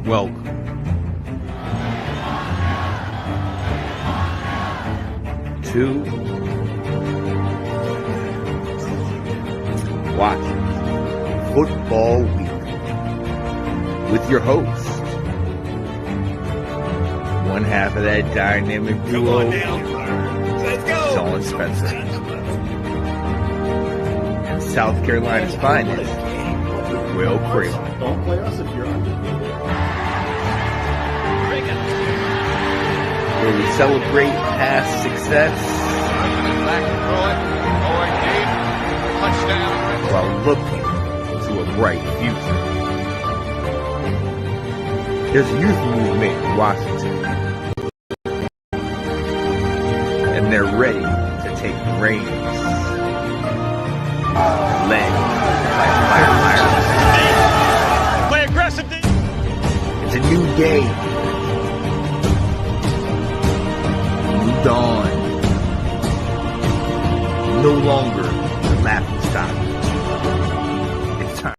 Welcome to Washington Football Week with your host, one half of that dynamic duo, Sean Spencer, and South Carolina's finest, Will Kramer. Don't play us if you're undefeated. Where we celebrate past success while looking to a bright future. There's a youth movement in Washington, and they're ready to take the reins, led by firefighters. Play aggressive. It's a new day, new dawn, no longer the laughing stock. It's time.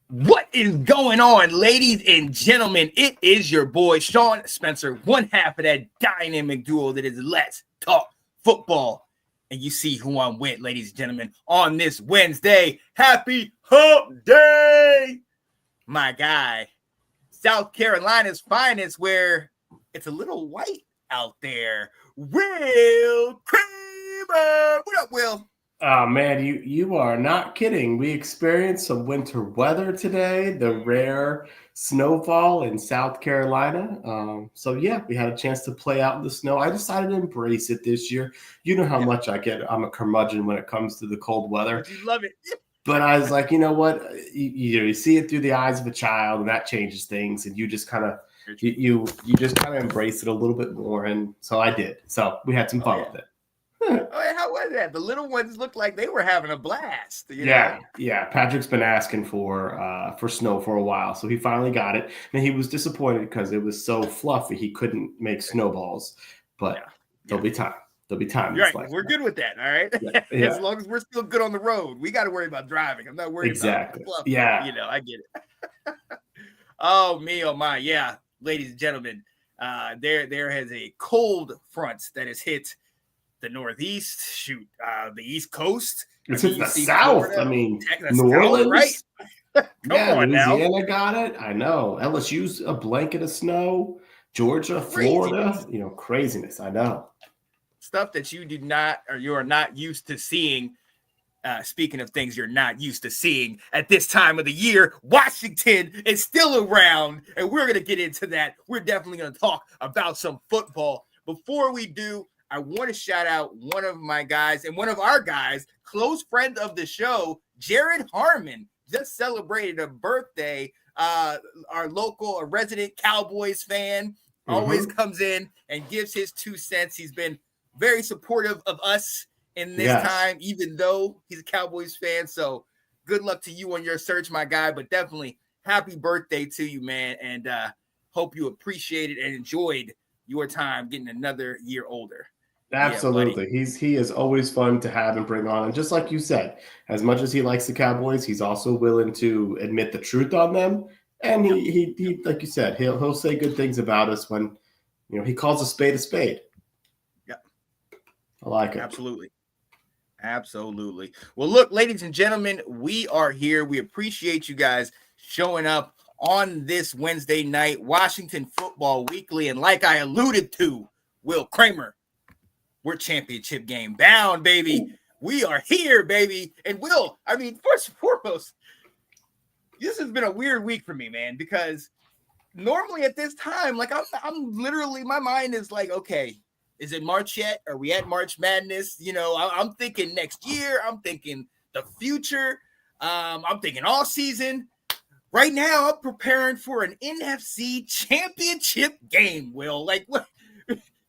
What is going on, ladies and gentlemen? It is your boy Sean Spencer, one half of that dynamic duo that is Let's Talk Football. And you see who I'm with, ladies and gentlemen, on this Wednesday. Happy Hump Day! My guy, South Carolina's finest, where it's a little white out there. Will Kramer! What up, Will? Oh, man, you are not kidding. We experienced some winter weather today, the rare snowfall in South Carolina. So, yeah, we had a chance to play out in the snow. I decided to embrace it this year. You know how much I get. I'm a curmudgeon when it comes to the cold weather. You love it. But I was like, you know what? You see it through the eyes of a child, and that changes things. And you just kind of you just kind of embrace it a little bit more. And so I did. So we had some fun with it. Oh, how was that? The little ones looked like they were having a blast. Yeah. Patrick's been asking for snow for a while, so he finally got it. And he was disappointed because it was so fluffy he couldn't make snowballs. But there'll be time. There'll be time. Right. We're good with that. All right. Yeah. As long as we're still good on the road, we got to worry about driving. I'm not worried about fluff. Yeah. I get it. Oh, me, oh my. Yeah. Ladies and gentlemen, there has a cold front that has hit the Northeast, the East Coast. It's in the South. Florida, New Orleans, right? Come on now. Louisiana got it. I know. LSU's a blanket of snow. Georgia, Florida, craziness. I know. Stuff that you are not used to seeing. Speaking of things you're not used to seeing at this time of the year, Washington is still around, and we're going to get into that. We're definitely going to talk about some football. Before we do, I want to shout out one of my guys and one of our guys, close friend of the show, Jared Harmon, just celebrated a birthday. Our local, resident Cowboys fan, always comes in and gives his 2 cents. He's been very supportive of us in this time, even though he's a Cowboys fan. So good luck to you on your search, my guy, but definitely happy birthday to you, man. And hope you appreciated and enjoyed your time getting another year older. Absolutely. He is always fun to have and bring on. And just like you said, as much as he likes the Cowboys, he's also willing to admit the truth on them. And he like you said, he'll say good things about us when, he calls a spade a spade. Yeah. I like it. Absolutely. Well, look, ladies and gentlemen, we are here. We appreciate you guys showing up on this Wednesday night, Washington Football Weekly. And like I alluded to, Will Kramer, we're championship game bound, baby. We are here, baby. And Will, first and foremost, this has been a weird week for me, man, because normally at this time, I'm literally, my mind is like, okay, is it March yet? Are we at March Madness? I'm thinking next year. I'm thinking the future. I'm thinking all season. Right now, I'm preparing for an NFC Championship game, Will. What?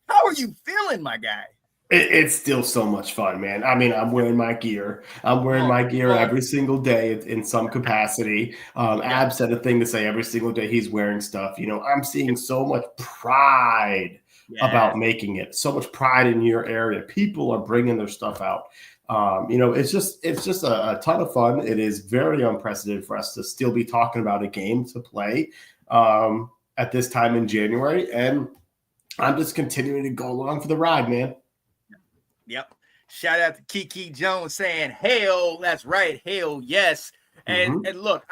How are you feeling, my guy? It's still so much fun, man. I'm wearing my gear. I'm wearing my gear every single day in some capacity. Ab said a thing to say every single day he's wearing stuff. I'm seeing so much pride about making it. So much pride in your area. People are bringing their stuff out. It's just a ton of fun. It is very unprecedented for us to still be talking about a game to play. at this time in January, and I'm just continuing to go along for the ride, man. Yep. Shout out to Kiki Jones saying, "Hell, that's right, hell yes." And look,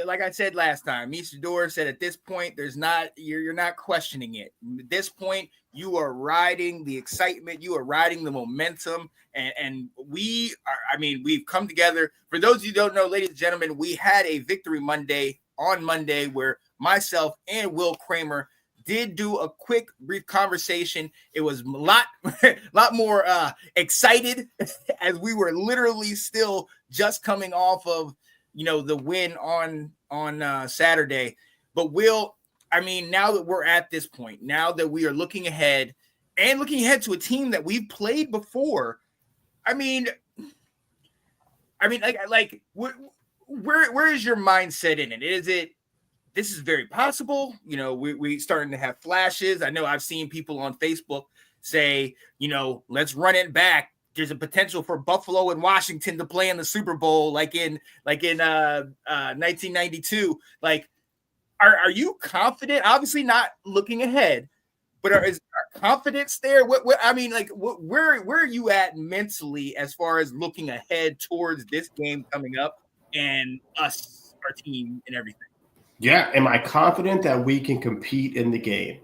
like I said last time, Isidore said at this point, you're not questioning it. At this point, you are riding the excitement, you are riding the momentum, and we've come together. For those of you who don't know, ladies and gentlemen, we had a Victory Monday on Monday where myself and Will Kramer did do a quick, brief conversation. It was a lot more excited as we were literally still just coming off of the win on Saturday. But Will, now that we're at this point, now that we are looking ahead to a team that we've played before, where is your mindset in it? Is it, this is very possible? We starting to have flashes. I know I've seen people on Facebook say, let's run it back. There's a potential for Buffalo and Washington to play in the Super Bowl, like in 1992. Like, are you confident? Obviously, not looking ahead, but is our confidence there? Where are you at mentally as far as looking ahead towards this game coming up and us, our team, and everything? Yeah, am I confident that we can compete in the game?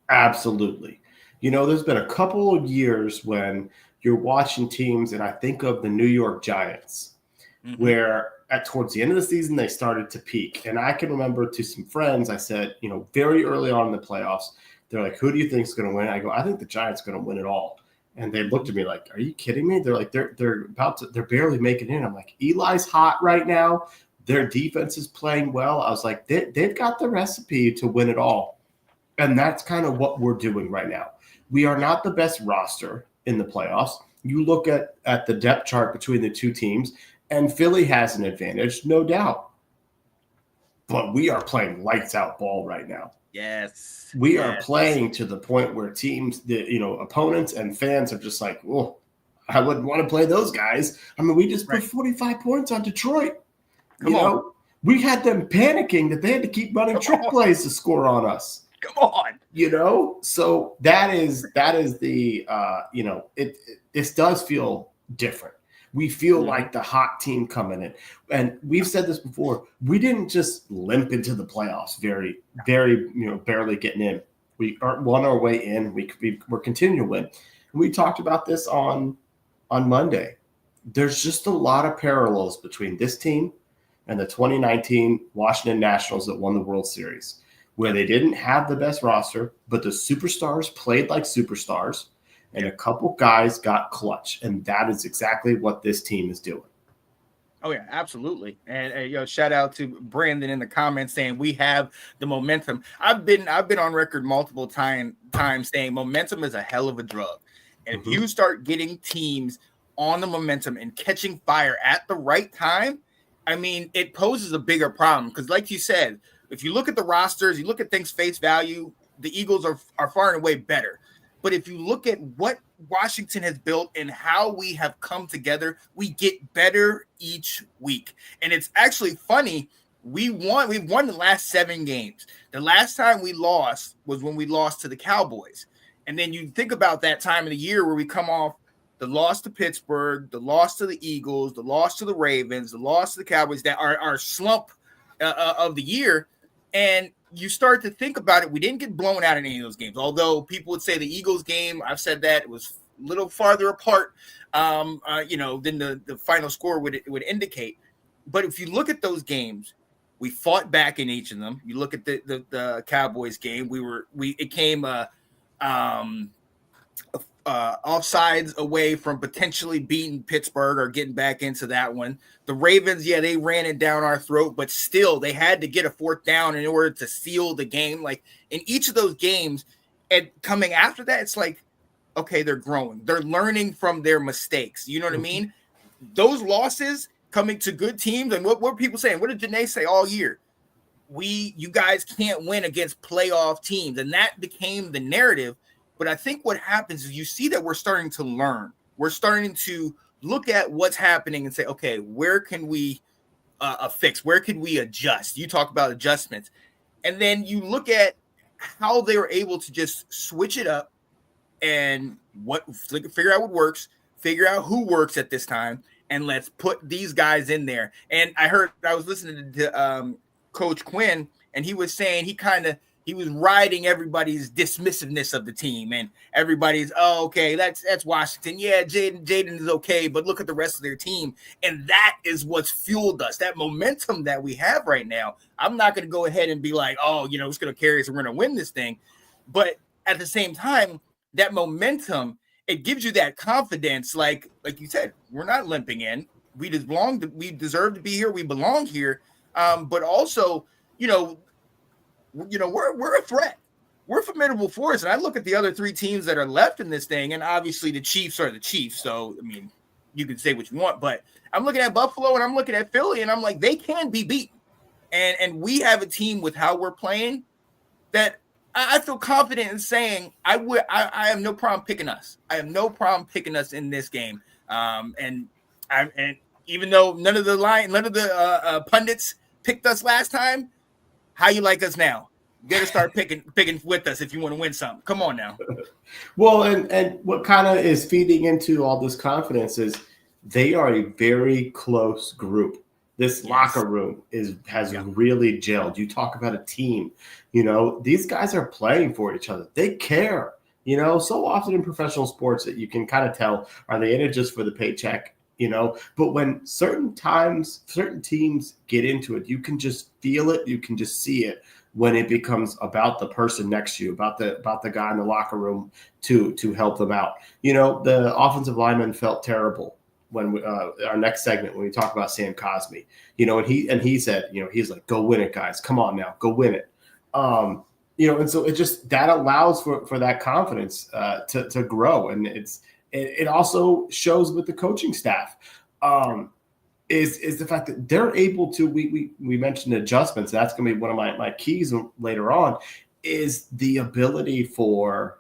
Absolutely. There's been a couple of years when you're watching teams, and I think of the New York Giants, where towards the end of the season, they started to peak. And I can remember to some friends, I said, very early on in the playoffs, they're like, who do you think is going to win? I go, I think the Giants are going to win it all. And they looked at me like, are you kidding me? They're like, they're barely making it in. I'm like, Eli's hot right now. Their defense is playing well. I was like, they've got the recipe to win it all. And that's kind of what we're doing right now. We are not the best roster in the playoffs. You look at the depth chart between the two teams, and Philly has an advantage, no doubt. But we are playing lights out ball right now. Yes. We are playing to the point where teams, opponents and fans are just like, oh, I wouldn't want to play those guys. We just put 45 points on Detroit. Come on. We had them panicking that they had to keep running trick plays to score on us. Come on. So that is the this does feel different. We feel like the hot team coming in. And we've said this before. We didn't just limp into the playoffs very, very, barely getting in. We won our way in. We're continuing to win. And we talked about this on Monday. There's just a lot of parallels between this team and the 2019 Washington Nationals that won the World Series, where they didn't have the best roster, but the superstars played like superstars, and a couple guys got clutch. And that is exactly what this team is doing. Oh, yeah, absolutely. And shout out to Brandon in the comments saying we have the momentum. I've been on record multiple times saying momentum is a hell of a drug. And if you start getting teams on the momentum and catching fire at the right time, it poses a bigger problem. Because like you said, if you look at the rosters, you look at things face value, the Eagles are far and away better. But if you look at what Washington has built and how we have come together, we get better each week. And it's actually funny. We've won the last 7 games. The last time we lost was when we lost to the Cowboys. And then you think about that time of the year where we come off the loss to Pittsburgh, the loss to the Eagles, the loss to the Ravens, the loss to the Cowboys, that are our slump of the year. And you start to think about it. We didn't get blown out in any of those games, although people would say the Eagles game, I've said that, it was a little farther apart, than the final score would indicate. But if you look at those games, we fought back in each of them. You look at the Cowboys game, it came offsides away from potentially beating Pittsburgh or getting back into that one. The Ravens, they ran it down our throat, but still they had to get a 4th down in order to seal the game. Like in each of those games, and coming after that, it's like, okay, they're growing. They're learning from their mistakes. You know what I mean? Those losses coming to good teams, and what were people saying? What did Janae say all year? You guys can't win against playoff teams. And that became the narrative. But I think what happens is you see that we're starting to learn. We're starting to look at what's happening and say, okay, where can we a fix? Where could we adjust? You talk about adjustments, and then you look at how they were able to just switch it up and figure out what works, figure out who works at this time, and let's put these guys in there. And I was listening to Coach Quinn, and he was saying he was riding everybody's dismissiveness of the team, and everybody's, oh, okay, that's Washington. Yeah, Jaden is okay, but look at the rest of their team. And that is what's fueled us, that momentum that we have right now. I'm not going to go ahead and be like, oh, it's going to carry us and we're going to win this thing. But at the same time, that momentum, it gives you that confidence. Like you said, we're not limping in. We deserve to be here. We belong here. But also, we're a threat. We're a formidable force. And I look at the other three teams that are left in this thing, and obviously the Chiefs are the Chiefs. So, I mean, you can say what you want, but I'm looking at Buffalo and I'm looking at Philly, and I'm like, they can be beaten. And we have a team with how we're playing that I feel confident in saying I have no problem picking us. I have no problem picking us in this game. And even though none of the pundits picked us last time, how you like us now? You got to start picking with us if you want to win something. Come on now. Well, and what kind of is feeding into all this confidence is they are a very close group. This locker room has really gelled. You talk about a team, these guys are playing for each other. They care, so often in professional sports that you can kind of tell, are they in it just for the paycheck? But when certain teams get into it, you can just feel it. You can just see it when it becomes about the person next to you, about the guy in the locker room to help them out. The offensive lineman felt terrible when our next segment, when we talk about Sam Cosmi, and he said, he's like, go win it, guys. Come on now, go win it. And so it just, that allows for that confidence to grow. And it also shows with the coaching staff is the fact that they're able to, we mentioned adjustments. That's going to be one of my keys later on, is the ability for,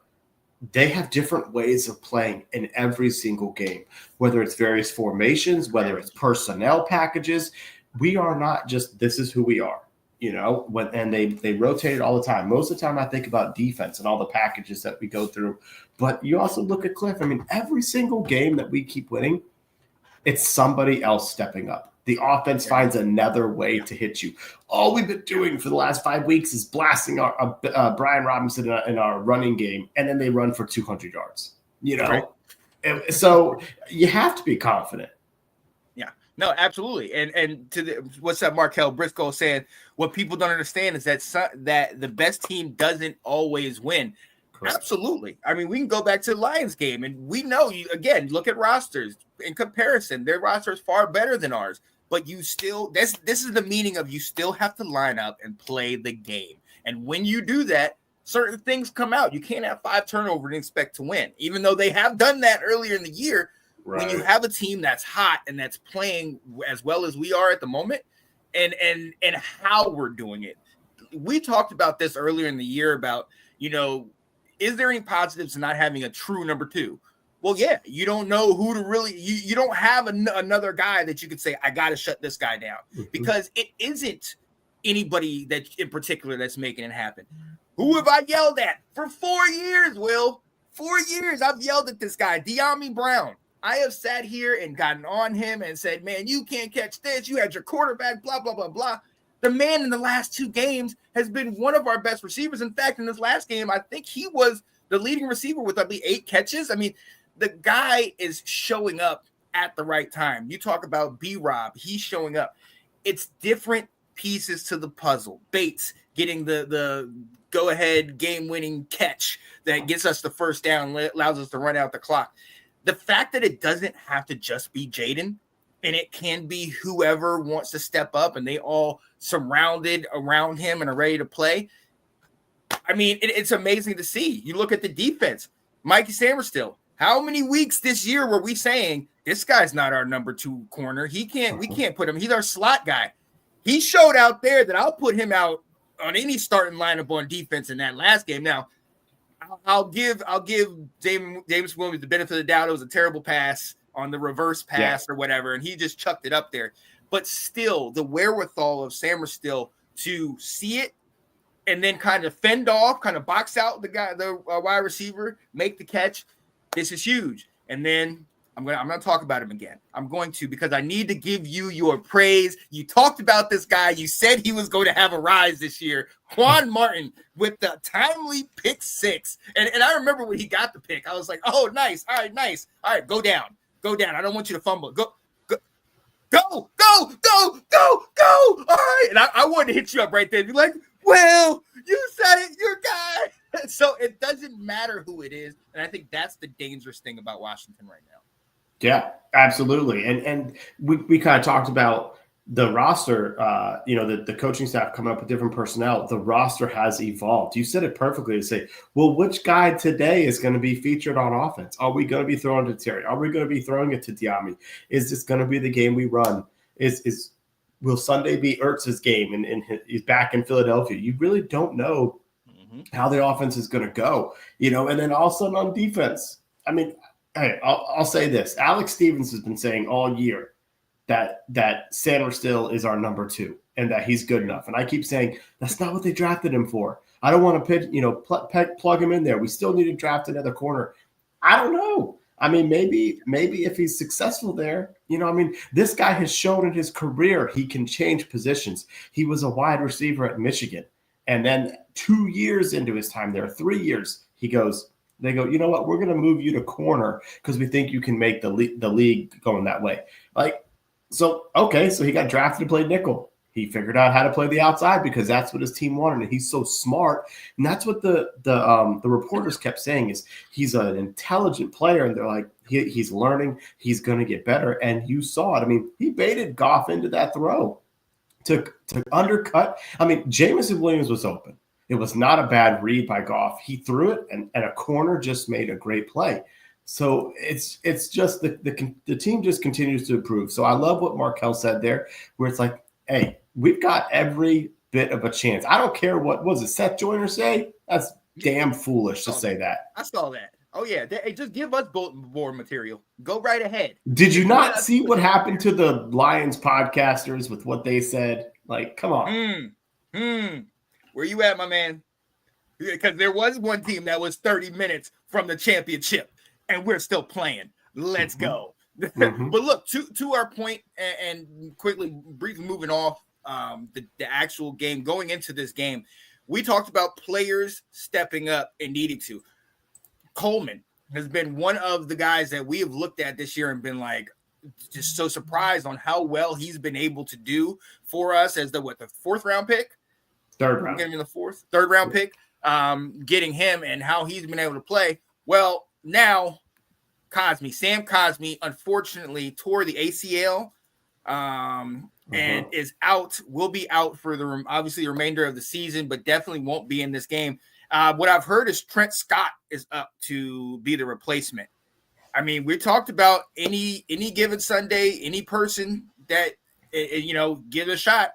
they have different ways of playing in every single game, whether it's various formations, whether it's personnel packages. We are not just, this is who we are, and they rotate it all the time. Most of the time I think about defense and all the packages that we go through, but you also look at Cliff. I mean, every single game that we keep winning, it's somebody else stepping up. The offense finds another way to hit you. All we've been doing for the last 5 weeks is blasting our Brian Robinson in our running game, and then they run for 200 yards. Right. And so you have to be confident. Yeah, no, absolutely. And what's that Markel Briscoe saying? What people don't understand is that the best team doesn't always win. Correct. Absolutely. I mean, we can go back to the Lions game, and we know, look at rosters. In comparison, their roster is far better than ours. But you still, this is the meaning of, you still have to line up and play the game. And when you do that, certain things come out. You can't have 5 turnovers and expect to win, even though they have done that earlier in the year. Right. When you have a team that's hot and that's playing as well as we are at the moment, and how we're doing it. We talked about this earlier in the year about, is there any positives to not having a true number 2? Well, yeah, you don't know who to really, you don't have another guy that you could say, I got to shut this guy down, because it isn't anybody that in particular that's making it happen. Who have I yelled at for 4 years, Will? 4 years I've yelled at this guy, De'Ami Brown. I have sat here and gotten on him and said, man, you can't catch this. You had your quarterback, blah, blah, blah, blah. The man in the last 2 games has been one of our best receivers. In fact, in this last game, I think he was the leading receiver with, I believe, 8 catches. I mean, the guy is showing up at the right time. You talk about B-Rob, he's showing up. It's different pieces to the puzzle. Bates getting the go-ahead game-winning catch that gets us the first down, allows us to run out the clock. The fact that it doesn't have to just be Jaden, and it can be whoever wants to step up, and they all surrounded around him and are ready to play. I mean, it's amazing to see. You look at the defense. Mikey Samerstill. How many weeks this year were we saying this guy's not our number 2 corner? We can't put him. He's our slot guy. He showed out there that I'll put him out on any starting lineup on defense in that last game. Now, I'll give James Williams the benefit of the doubt. It was a terrible pass on the reverse pass or whatever, and he just chucked it up there. but still the wherewithal of Sam Still to see it and then kind of fend off, kind of box out the wide receiver, make the catch. This is huge. And then I'm gonna talk about him again. I'm going to, because I need to give you your praise. You talked about this guy. You said he was going to have a rise this year. Quan Martin with the timely pick 6. And I remember when he got the pick, I was like, oh, nice. All right, nice. All right, go down. I don't want you to fumble. Go. All right. And I wanted to hit you up right there and be like, well, you said it, your guy. So it doesn't matter who it is. And I think that's the dangerous thing about Washington right now. Yeah, absolutely. And we kind of talked about the roster, the coaching staff coming up with different personnel. The roster has evolved. You said it perfectly to say, well, which guy today is going to be featured on offense? Are we going to be throwing to Terry? Are we going to be throwing it to Diami? Is this going to be the game we run? Will Sunday be Ertz's game and he's back in Philadelphia? You really don't know how the offense is going to go, and then all of a sudden on defense, I mean, hey, I'll say this. Alex Stevens has been saying all year that Sanders still is our number 2 and that he's good enough. And I keep saying that's not what they drafted him for. I don't want to plug him in there. We still need to draft another corner. I don't know. I mean, maybe if he's successful there, this guy has shown in his career he can change positions. He was a wide receiver at Michigan. And then 2 years into his time there, 3 years, they go, you know what? We're going to move you to corner because we think you can make the league going that way. So he got drafted to play nickel. He figured out how to play the outside because that's what his team wanted. And he's so smart. And that's what the reporters kept saying is he's an intelligent player. And they're like, he's learning. He's going to get better. And you saw it. I mean, he baited Goff into that throw to undercut. I mean, Jameson Williams was open. It was not a bad read by Goff. He threw it, and a corner just made a great play. So it's just the team just continues to improve. So I love what Markel said there, where it's like, hey, we've got every bit of a chance. I don't care what was it Seth Joyner say. That's damn foolish to say that. I saw that. Oh yeah, hey, just give us bulletin board material. Go right ahead. Did you not see what happened to the Lions podcasters with what they said? Like, come on. Where you at, my man? Because there was one team that was 30 minutes from the championship, and we're still playing. Let's go. But look, to our point, and quickly, briefly moving off the actual game, going into this game, we talked about players stepping up and needing to. Coleman has been one of the guys that we have looked at this year and been like, just so surprised on how well he's been able to do for us as the 4th round pick? Third round. Getting in the third round pick, getting him and how he's been able to play. Well, now Sam Cosmi, unfortunately tore the ACL and is out, will be out for the remainder of the season, but definitely won't be in this game. What I've heard is Trent Scott is up to be the replacement. I mean, we talked about any given Sunday, any person that, give a shot.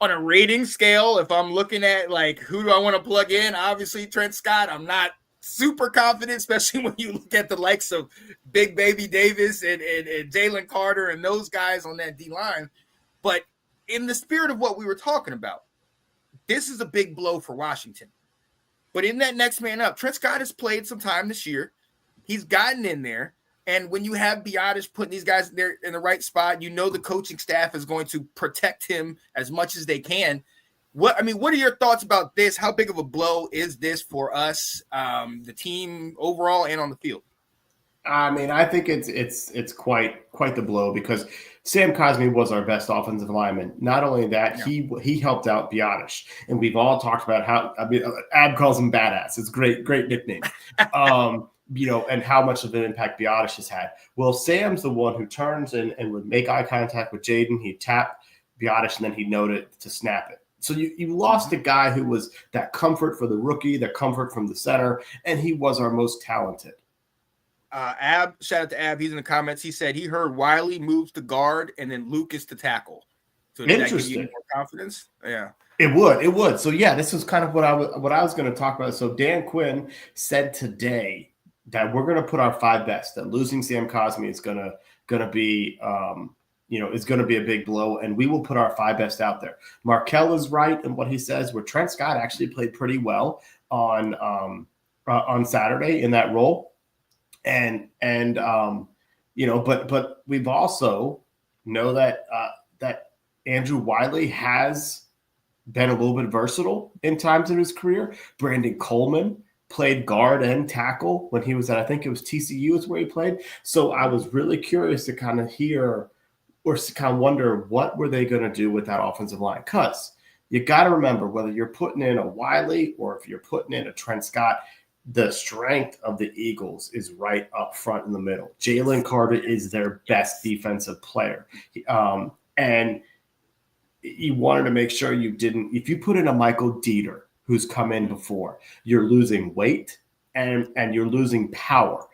On a rating scale, if I'm looking at like who do I want to plug in, obviously Trent Scott. I'm not super confident, especially when you look at the likes of Big Baby Davis and Jalen Carter and those guys on that D line. But in the spirit of what we were talking about, this is a big blow for Washington. But in that next man up, Trent Scott has played some time this year. He's gotten in there. And when you have Biadasz putting these guys there in the right spot, the coaching staff is going to protect him as much as they can. What are your thoughts about this? How big of a blow is this for us, the team overall and on the field? I mean, I think it's quite the blow because Sam Cosmi was our best offensive lineman. Not only that, he helped out Biadasz, and we've all talked about how Ab calls him badass. It's great nickname. And how much of an impact Biadasz has had. Well, Sam's the one who turns and would make eye contact with Jaden. He'd tap Biadasz, and then he'd note it to snap it. So you lost a guy who was that comfort for the rookie, the comfort from the center, and he was our most talented. Shout out to Ab. He's in the comments. He said he heard Wiley moves to guard and then Lucas to tackle. So did that give you more confidence? Yeah. It would. So yeah, this was kind of what I was going to talk about. So Dan Quinn said today that we're going to put our 5 best, that losing Sam Cosmi is going going to be, is going to be a big blow, and we will put our 5 best out there. Markel is right in what he says, where Trent Scott actually played pretty well on Saturday in that role. But we've also know that Andrew Wiley has been a little bit versatile in times in his career. Brandon Coleman played guard and tackle when he was at, I think it was TCU is where he played. So I was really curious to kind of hear or to kind of wonder what were they going to do with that offensive line? Because you got to remember, whether you're putting in a Wiley or if you're putting in a Trent Scott, the strength of the Eagles is right up front in the middle. Jalen Carter is their best defensive player. And you wanted to make sure you didn't – if you put in a Michael Dieter, who's come in before, you're losing weight and you're losing power.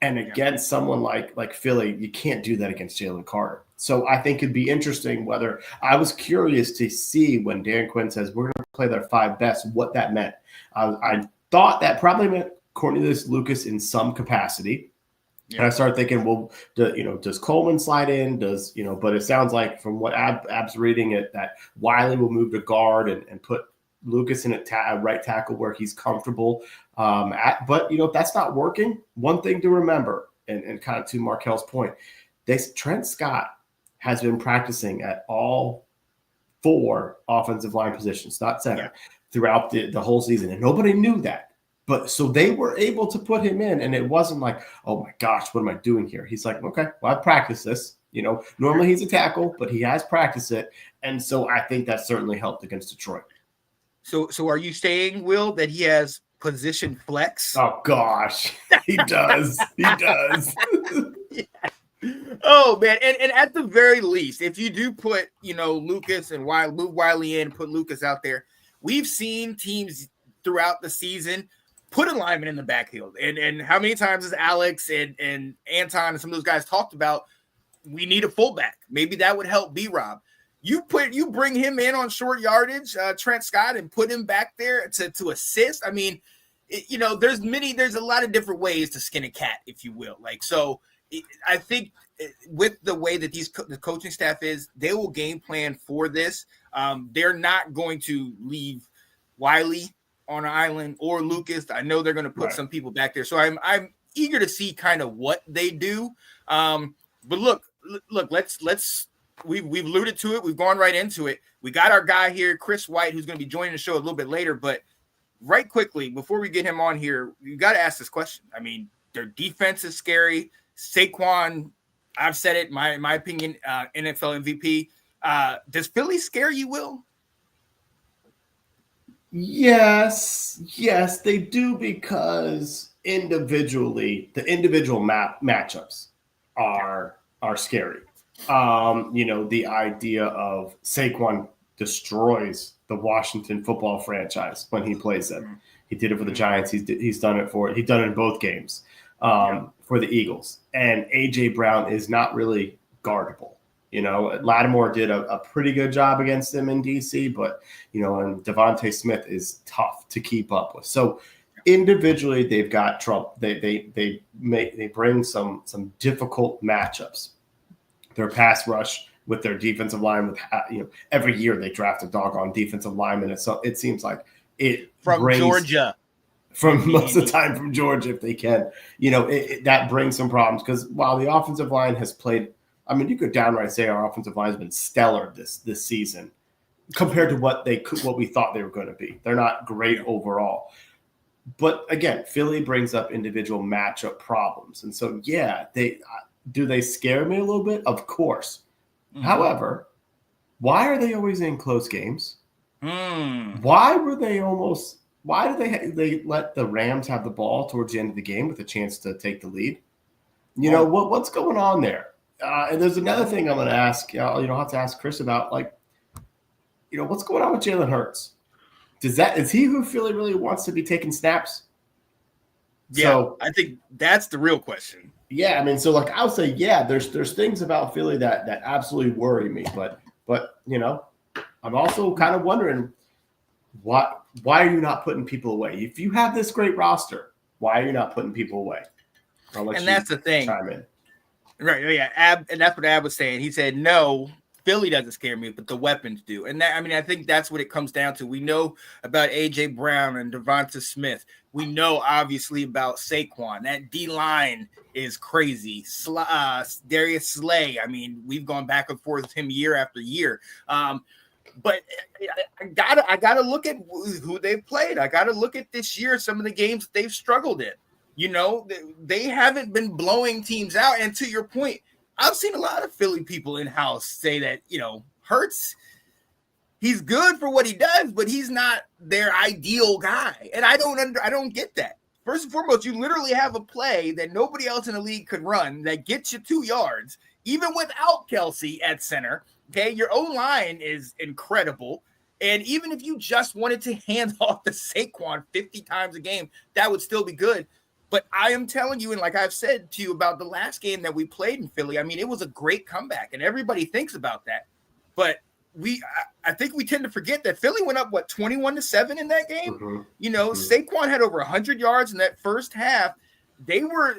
And against someone like Philly, you can't do that against Jalen Carter. So I think it'd be interesting whether – I was curious to see when Dan Quinn says we're going to play their 5 best, what that meant. I thought that probably meant Cornelius Lucas in some capacity. Yeah. And I started thinking, well, does Coleman slide in? But it sounds like from what Ab's reading it, that Wiley will move to guard and put Lucas in a right tackle where he's comfortable. But if that's not working, one thing to remember, and kind of to Markel's point, Trent Scott has been practicing at all 4 offensive line positions, not center, throughout the whole season. And nobody knew that. But so they were able to put him in, and it wasn't like, oh my gosh, what am I doing here? He's like, okay, well, I practiced this. Normally he's a tackle, but he has practiced it. And so I think that certainly helped against Detroit. So are you saying, Will, that he has position flex? Oh gosh, he does. He does. Yeah. Oh man, and at the very least, if you do put Lucas and move Wiley in, put Lucas out there, we've seen teams throughout the season put a lineman in the backfield. And how many times has Alex and Anton and some of those guys talked about we need a fullback? Maybe that would help B-Rob. You bring him in on short yardage, Trent Scott, and put him back there to assist. I mean, there's a lot of different ways to skin a cat, if you will. I think with the way that the coaching staff is, they will game plan for this. They're not going to leave Wiley on an island or Lucas. I know they're going to put some people back there. So I'm eager to see kind of what they do. But look, we've alluded to it. We've gone right into it. We got our guy here, Chris White, who's going to be joining the show a little bit later. But right quickly, before we get him on here, you got to ask this question. I mean, their defense is scary. Saquon, I've said it, my opinion, NFL MVP. Does Philly scare you, Will? Yes, they do, because individually, the individual matchups are scary. The idea of Saquon destroys the Washington football franchise when he plays them. He did it for the Giants. He's done it he's done it in both games for the Eagles. And A.J. Brown is not really guardable. Lattimore did a pretty good job against them in DC, but, and Devontae Smith is tough to keep up with. So individually, they've got trouble. They bring some difficult matchups. Their pass rush with their defensive line, every year they draft a doggone defensive lineman. And so it seems like it from Georgia. From most of the time from Georgia, if they can, that brings some problems, because while the offensive line has played, you could downright say our offensive line has been stellar this season compared to what we thought they were going to be. They're not great overall. But again, Philly brings up individual matchup problems. And so, they scare me a little bit? Of course. Mm-hmm. However, why are they always in close games? Why did they let the Rams have the ball towards the end of the game with a chance to take the lead? What's going on there? And there's another thing I'm going to ask. I'll have to ask Chris about, what's going on with Jalen Hurts? Is he who Philly really wants to be taking snaps? Yeah, so, I think that's the real question. Yeah, I'll say, there's things about Philly that absolutely worry me, but I'm also kind of wondering why are you not putting people away? If you have this great roster, why are you not putting people away? And that's the thing. Chime in. Right. Yeah. And that's what Ab was saying. He said, no, Philly doesn't scare me, but the weapons do. And that, I mean, I think that's what it comes down to. We know about AJ Brown and Devonta Smith. We know obviously about Saquon. That D line is crazy. Darius Slay. I mean, we've gone back and forth with him year after year. But I gotta look at who they've played. I gotta look at this year, some of the games they've struggled in. You know, they haven't been blowing teams out. And to your point, I've seen a lot of Philly people in house say that, you know, Hurts, he's good for what he does, but he's not their ideal guy. And I don't get that. First and foremost, you literally have a play that nobody else in the league could run that gets you 2 yards, even without Kelsey at center. Okay, your O-line is incredible. And even if you just wanted to hand off to Saquon 50 times a game, that would still be good. But I am telling you, and like I've said to you about the last game that we played in Philly, I mean, it was a great comeback, and everybody thinks about that. But I think we tend to forget that Philly went up, 21-7 in that game? Mm-hmm. You know, Saquon had over 100 yards in that first half. They were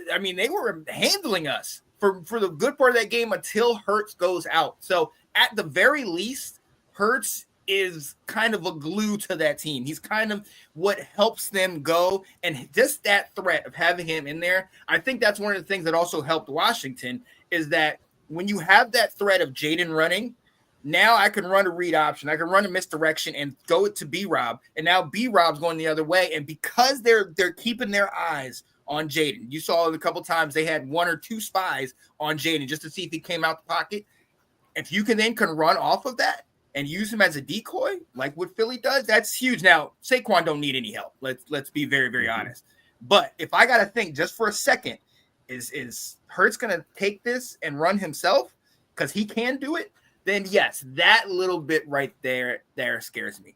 handling us for the good part of that game until Hurts goes out. So at the very least, Hurts is kind of a glue to that team. He's kind of what helps them go. And just that threat of having him in there, I think that's one of the things that also helped Washington is that when you have that threat of Jaden running, now I can run a read option. I can run a misdirection and go to B-Rob. And now B-Rob's going the other way. And because they're keeping their eyes on Jaden, you saw a couple times they had 1 or 2 spies on Jaden just to see if he came out the pocket. If you can run off of that and use him as a decoy, like what Philly does, that's huge. Now, Saquon don't need any help. Let's be very, very honest. But if I got to think just for a second, is Hurts going to take this and run himself because he can do it? Then yes, that little bit right there scares me.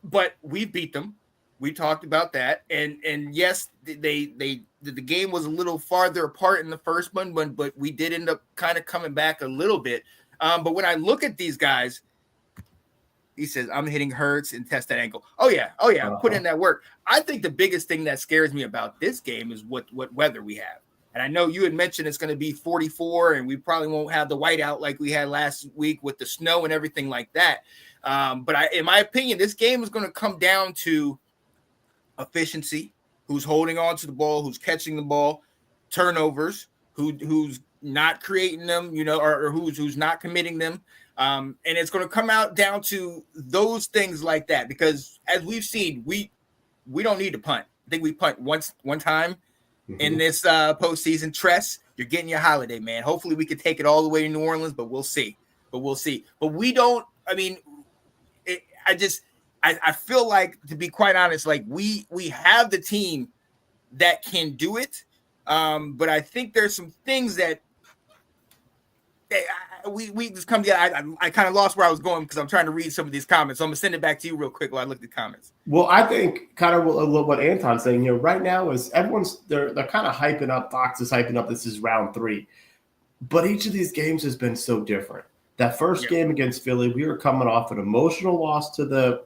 But we beat them. We talked about that. And yes, the game was a little farther apart in the first one, but we did end up kind of coming back a little bit. But when I look at these guys, he says, I'm hitting Hurts and test that ankle. Oh yeah. Put in that work. I think the biggest thing that scares me about this game is what weather we have. And I know you had mentioned it's going to be 44 and we probably won't have the whiteout like we had last week with the snow and everything like that. But in my opinion, this game is going to come down to efficiency, who's holding on to the ball, who's catching the ball, turnovers, who's not creating them, you know, or who's not committing them. And it's going to come out down to those things like that, because as we've seen, we don't need to punt. I think we punt one time in this postseason. Tress, you're getting your holiday, man. Hopefully we can take it all the way to New Orleans, but we'll see. But we don't, I mean, I feel like, to be quite honest, like we have the team that can do it. But I think there's some things that we just come together. I kind of lost where I was going because I'm trying to read some of these comments. So I'm gonna send it back to you real quick while I look at the comments. Well, I think kind of what Anton's saying, you know, right now is they're kind of hyping up, Fox is hyping up this is round 3. But each of these games has been so different. That first game against Philly, we were coming off an emotional loss to the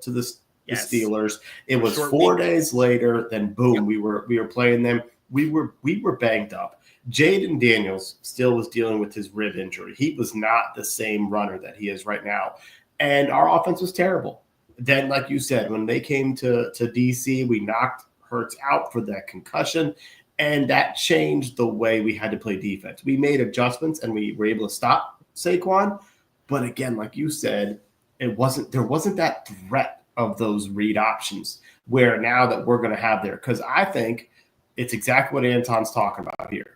Steelers. It was 4 days later, then boom, we were playing them. We were banged up. Jaden Daniels still was dealing with his rib injury. He was not the same runner that he is right now. And our offense was terrible. Then, like you said, when they came to DC, we knocked Hurts out for that concussion. And that changed the way we had to play defense. We made adjustments and we were able to stop Saquon. But again, like you said, there wasn't that threat of those read options where now that we're going to have there. Because I think it's exactly what Anton's talking about here.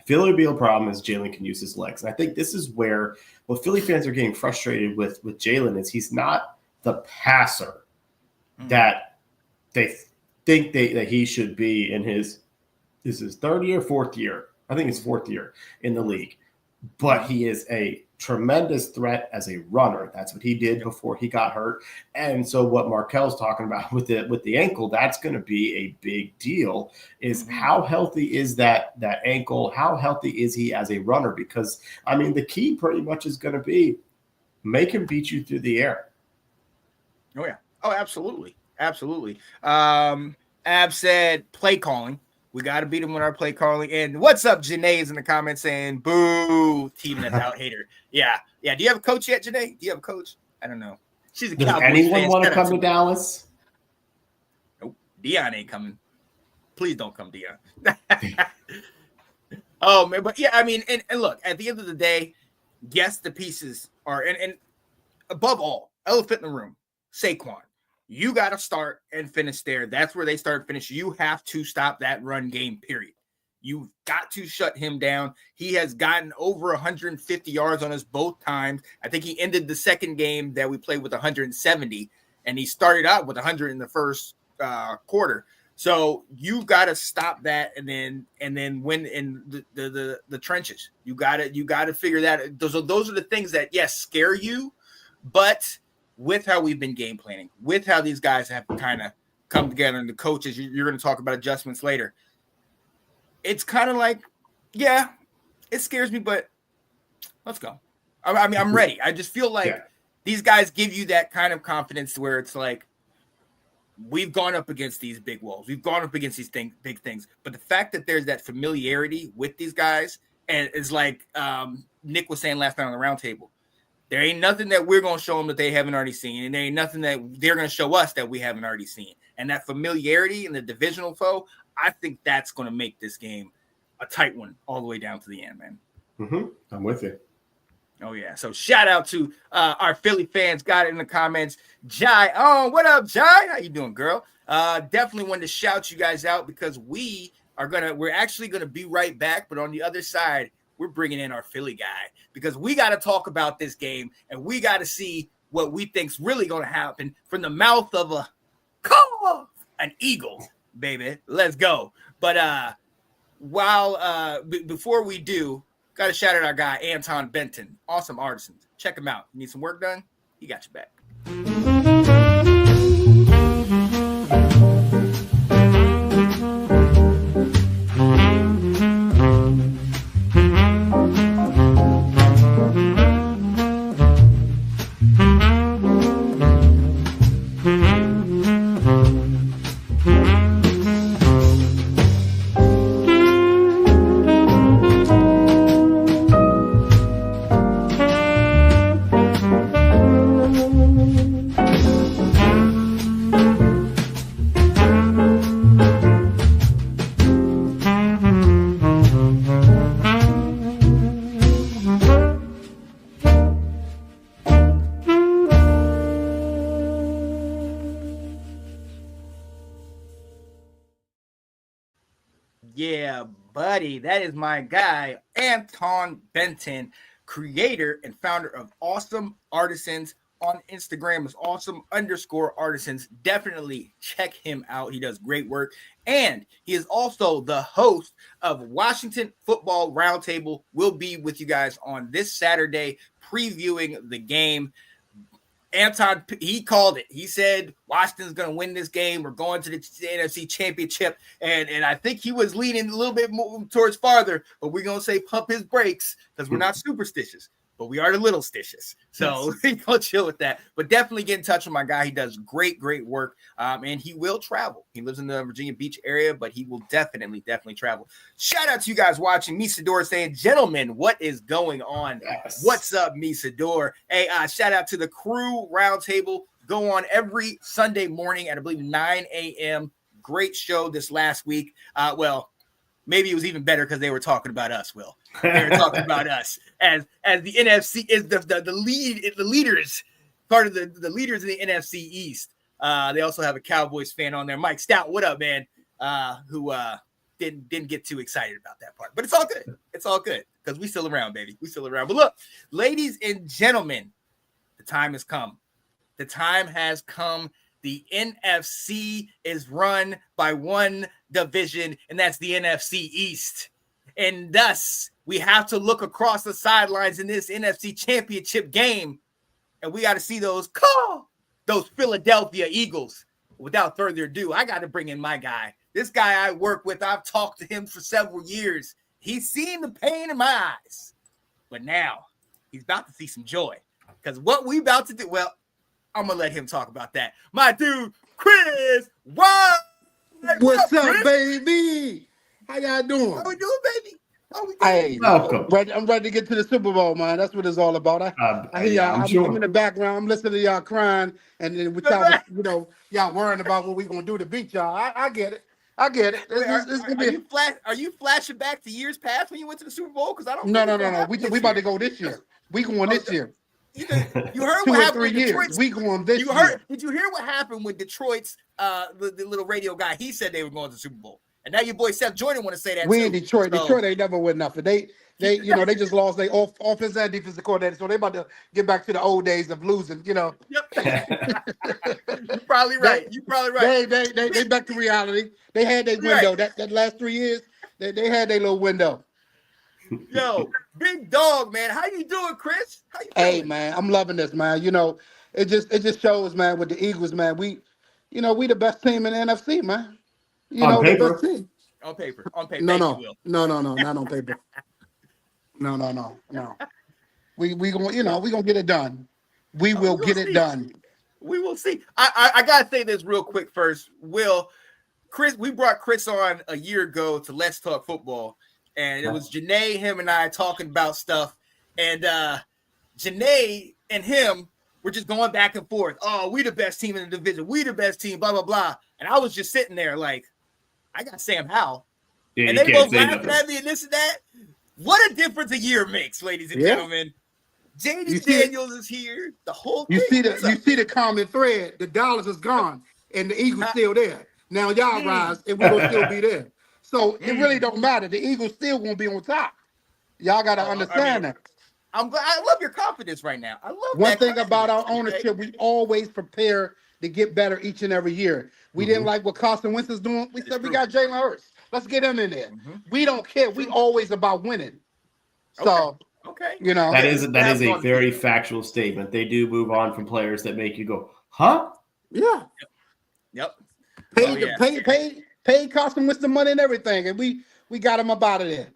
Philly real problem is Jalen can use his legs. And I think this is where what Philly fans are getting frustrated with Jalen is he's not the passer that they think that he should be in his third year, fourth year. I think it's fourth year in the league. But he is a tremendous threat as a runner. That's what he did before he got hurt. And so what Markel's talking about with the ankle, that's going to be a big deal, is how healthy is that ankle? How healthy is he as a runner? Because, I mean, the key pretty much is going to be make him beat you through the air. Oh, yeah. Oh, absolutely. Absolutely. Ab said play calling. We got to beat them with our play calling. And what's up, Janae's in the comments saying, boo, team that's out hater. Yeah. Do you have a coach yet, Janae? Do you have a coach? I don't know. She's a Does Cowboys anyone fan. want to come to Dallas? Nope. Dion ain't coming. Please don't come, Dion. Oh, man. But yeah, I mean, and look, at the end of the day, yes, the pieces are, and above all, elephant in the room, Saquon. You got to start and finish there. That's where they start and finish. You have to stop that run game, period. You've got to shut him down. He has gotten over 150 yards on us both times. I think he ended the second game that we played with 170, and he started out with 100 in the first quarter. So you got to stop that, and then win in the trenches. You got to figure that. Those are the things that, yes, scare you, but with how we've been game planning, with how these guys have kind of come together, and the coaches, you're going to talk about adjustments later. It's kind of like, yeah, it scares me, but let's go. I mean, I'm ready. I just feel like these guys give you that kind of confidence where it's like, we've gone up against these big walls. We've gone up against these big things. But the fact that there's that familiarity with these guys, and it's like Nick was saying last night on the roundtable, there ain't nothing that we're going to show them that they haven't already seen, and there ain't nothing that they're going to show us that we haven't already seen. And that familiarity in the divisional foe, I think that's going to make this game a tight one all the way down to the end, man. Mm-hmm. I'm with you. Oh, yeah. So shout out to our Philly fans. Got it in the comments. Jai. Oh, what up, Jai? How you doing, girl? Definitely wanted to shout you guys out because we're actually going to be right back. But on the other side, we're bringing in our Philly guy because we got to talk about this game and we got to see what we think's really going to happen from the mouth of an eagle, baby. Let's go. But before we do, got to shout out our guy, Anton Benton. Awesome artisans. Check him out. You need some work done? He got your back. Yeah, buddy. That is my guy, Anton Benton, creator and founder of Awesome Artisans. On Instagram is awesome_artisans. Definitely check him out. He does great work. And he is also the host of Washington Football Roundtable. We'll be with you guys on this Saturday previewing the game. Anton, he called it. He said Washington's going to win this game. We're going to the NFC Championship. And I think he was leaning a little bit more towards farther, but we're going to say pump his brakes because we're not superstitious, but we are the little stitious. So yes. Go chill with that. But definitely get in touch with my guy. He does great work. And he will travel. He lives in the Virginia Beach area, but he will definitely travel. Shout out to you guys watching. Misador saying, gentlemen, what is going on? Yes. What's up, Misador? Hey, shout out to the crew roundtable. Go on every Sunday morning at, I believe, 9 a.m. Great show this last week. Well, maybe it was even better because they were talking about us, Will. They were talking about us as the NFC is the leaders, part of the leaders in the NFC East. They also have a Cowboys fan on there. Mike Stout, what up, man? Who didn't get too excited about that part. But it's all good. It's all good because we still around, baby. We still around. But look, ladies and gentlemen, the time has come. The time has come. The NFC is run by one division, and that's the NFC East. And thus, we have to look across the sidelines in this NFC Championship game, and we got to see those Philadelphia Eagles. Without further ado, I got to bring in my guy. This guy I work with, I've talked to him for several years. He's seen the pain in my eyes, but now he's about to see some joy because what we about to do, well, I'm going to let him talk about that. My dude, Chris White. What's up, baby? How y'all doing? How we doing, baby? How we doing? Hey, Welcome. I'm ready to get to the Super Bowl, man. That's what it's all about. I hear y'all. I'm I'm sure. in the background. I'm listening to y'all crying, and then with y'all, y'all worrying about what we gonna do to beat y'all. I get it. I get it. Wait, It's gonna be. are you flashing back to years past when you went to the Super Bowl? Because I don't No, think no, it's no, gonna no. happen We about to year. go this year. We going this year. You heard 2 what or happened 3 with years. Detroit's. We going this year. Did you hear what happened with Detroit's the little radio guy? He said they were going to the Super Bowl, and now your boy Seth Jordan want to say that We too. in Detroit. So, Detroit ain't never win nothing. They they just lost their offense and defensive coordinator, so they about to get back to the old days of losing. Yep. You're probably right. They back to reality. They had their window. Right. That last 3 years, they had their little window. Yo, big dog, man. How you doing, Chris? How you Hey doing? man, I'm loving this, man. It just shows, man, with the Eagles, man. We the best team in the NFC, man. On The best paper. team. On paper. No, Thank you, no, Will. no, no, no, not on paper. No. We gonna get it done. We will We'll get it see. done. We will see. I gotta say this real quick first. Will, Chris, we brought Chris on a year ago to Let's Talk Football, and it was Janae, him, and I talking about stuff. And Janae and him were just going back and forth. Oh, we the best team in the division. We the best team, blah, blah, blah. And I was just sitting there like, I got Sam Howell. Yeah, and they both laughing at me and this and that. What a difference a year makes, ladies and gentlemen. JD Daniels is here. The whole thing. You see the common thread. The dollars is gone, and the Eagles still there. Now y'all rise, and we will still be there. So it really don't matter. The Eagles still gonna be on top. Y'all gotta understand that. I'm glad. I love your confidence right now. I love one thing about our ownership. We always prepare to get better each and every year. We didn't like what Carson Wentz is doing. We said we got Jalen Hurts. Let's get him in there. We don't care. We always about winning. So okay, that is a very factual statement. They do move on from players that make you go, huh? Yeah. Yep. Paid Carson Wentz the money and everything, and we got him up out of there.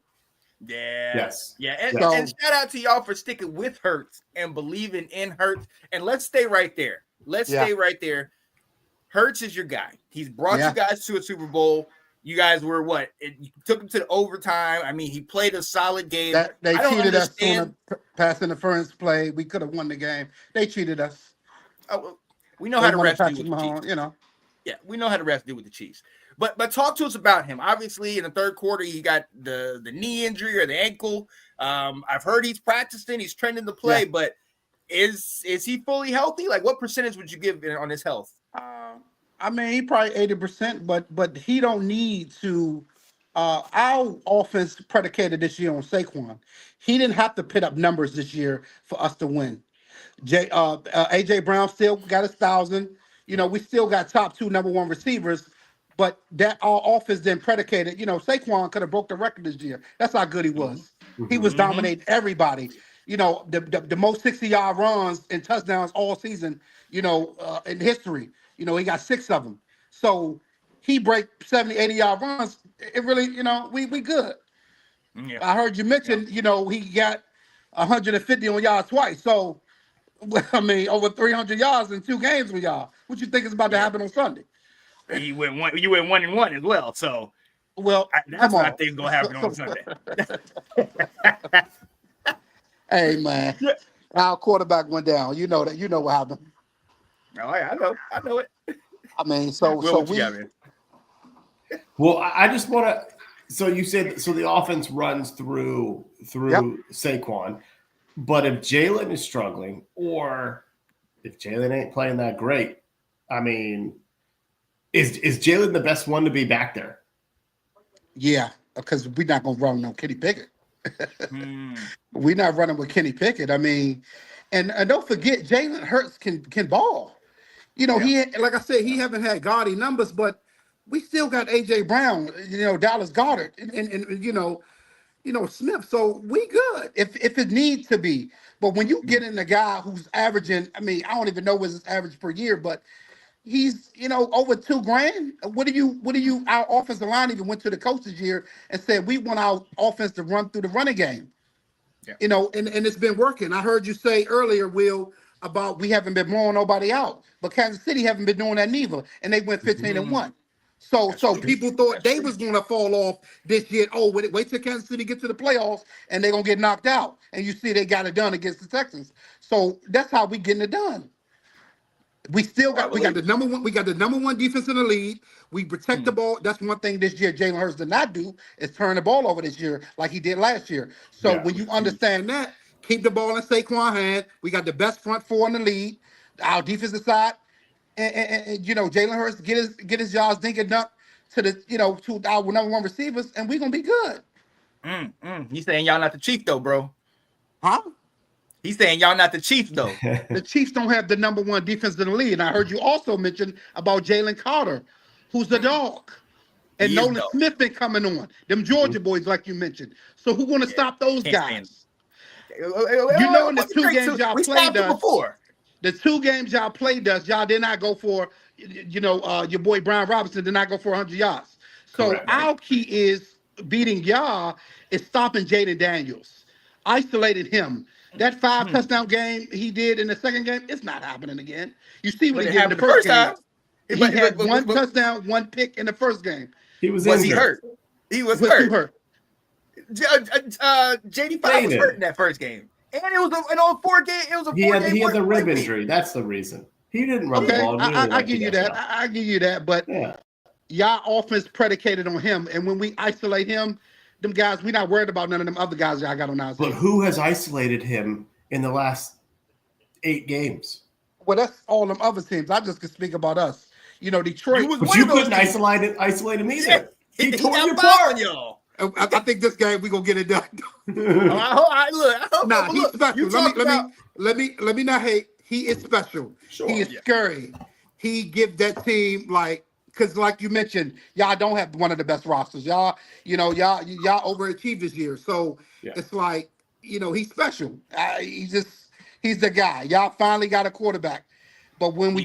Yeah. Yes. Yeah. And shout out to y'all for sticking with Hurts and believing in Hurts. And let's stay right there. Stay right there. Hurts is your guy. He's brought you guys to a Super Bowl. You guys were what? You took him to the overtime. I mean, he played a solid game. They cheated us on a pass interference play. We could have won the game. They cheated us. Oh, well, we know how to refs do with the Chiefs. Yeah, we know how to refs do with the Chiefs. But talk to us about him. Obviously, in the third quarter, he got the knee injury or the ankle. I've heard he's practicing. He's trending to play. But is he fully healthy? Like, what percentage would you give on his health? I mean, he probably 80%, but he don't need to. Our offense predicated this year on Saquon. He didn't have to put up numbers this year for us to win. AJ Brown still got 1,000. We still got top 2 number 1 receivers, but that our offense then predicated. Saquon could have broke the record this year. That's how good he was. He was dominating everybody. The most 60-yard runs and touchdowns all season. In history. He got 6 of them. So he break 70, 80-yard runs. It really, we good. Yeah. I heard you mention, he got 150 on y'all twice. So, I mean, over 300 yards in 2 games with y'all. What you think is about to happen on Sunday? You went 1-1 as well. So, that's what I think is going to happen on Sunday. Hey, man. Our quarterback went down. You know that. You know what happened. Oh, yeah, I know it. I mean, Well, I just want to. So you said the offense runs through Saquon, but if Jalen is struggling, or if Jalen ain't playing that great, I mean, is Jalen the best one to be back there? Yeah, because we're not gonna run no Kenny Pickett. We're not running with Kenny Pickett. I mean, and don't forget, Jalen Hurts can ball. He, like I said, he haven't had gaudy numbers, but we still got AJ Brown, Dallas Goedert, and Smith. So we good if it needs to be. But when you get in a guy who's averaging, I mean, I don't even know what's his average per year, but he's over $2,000. What do you? Our offensive line even went to the coach this year and said we want our offense to run through the running game. Yeah. And it's been working. I heard you say earlier, Will, about we haven't been blowing nobody out, but Kansas City haven't been doing that neither, and they went 15-1. So That's true. people thought That's they true. was going to fall off this year. Oh, wait till Kansas City get to the playoffs and they're going to get knocked out. And you see they got it done against the Texans. So that's how we getting it done. We still Oh, I got we got believe the it. number one. We got the number one defense in the league. We protect the Hmm. ball. That's one thing this year Jalen Hurts did not do is turn the ball over this year like he did last year. So Yeah. when you understand that, keep the ball in Saquon's hand. We got the best front four in the league. Our defensive side, and Jalen Hurts get his yards dinking up to the to our number one receivers, and we gonna be good. You saying y'all not the Chiefs though, bro? Huh? He's saying y'all not the Chiefs though. The Chiefs don't have the number one defense in the league. And I heard you also mention about Jalen Carter, who's the dog. And He is Nolan though. Smith been coming on. Them Georgia boys, like you mentioned. So who gonna stop those Can't stand guys? him. You know, in the What's two great games too? y'all We played stopped him us, before. the two games y'all played us, y'all did not go for, your boy Brian Robinson did not go for 100 yards. So Correct. our key is beating y'all is stopping Jaden Daniels, isolating him. That 5 touchdown game he did in the second game, it's not happening again. You see what But he it did in the happened the first first game. time. He had one But touchdown, one pick in the first game. He was was he injured. hurt? He was Was who hurt. hurt? JD5 was hurt in that first game, and it was an all 4 game. It was a 4 game. He had the rib week. injury. That's the reason. He didn't run the Okay, ball nearly I like give he you does that. now. I give you that. But Yeah. y'all offense predicated on him, and when we isolate him, them guys, we not worried about none of them other guys y'all got on our But team. who has isolated him in the last 8 games? Well, that's all them other teams. I just can speak about us. Detroit. You was But one you of those couldn't teams. isolate him either. Yeah, He tore got you 5 apart. on y'all. I think this game we gonna get it done. I hope Nah, he's look, special. you talk about Let me not hate. He is special. Sure. He is Yeah. scary. He give that team because like you mentioned, y'all don't have one of the best rosters. Y'all overachieved this year. So Yeah. it's like he's special. He's the guy. Y'all finally got a quarterback. But when we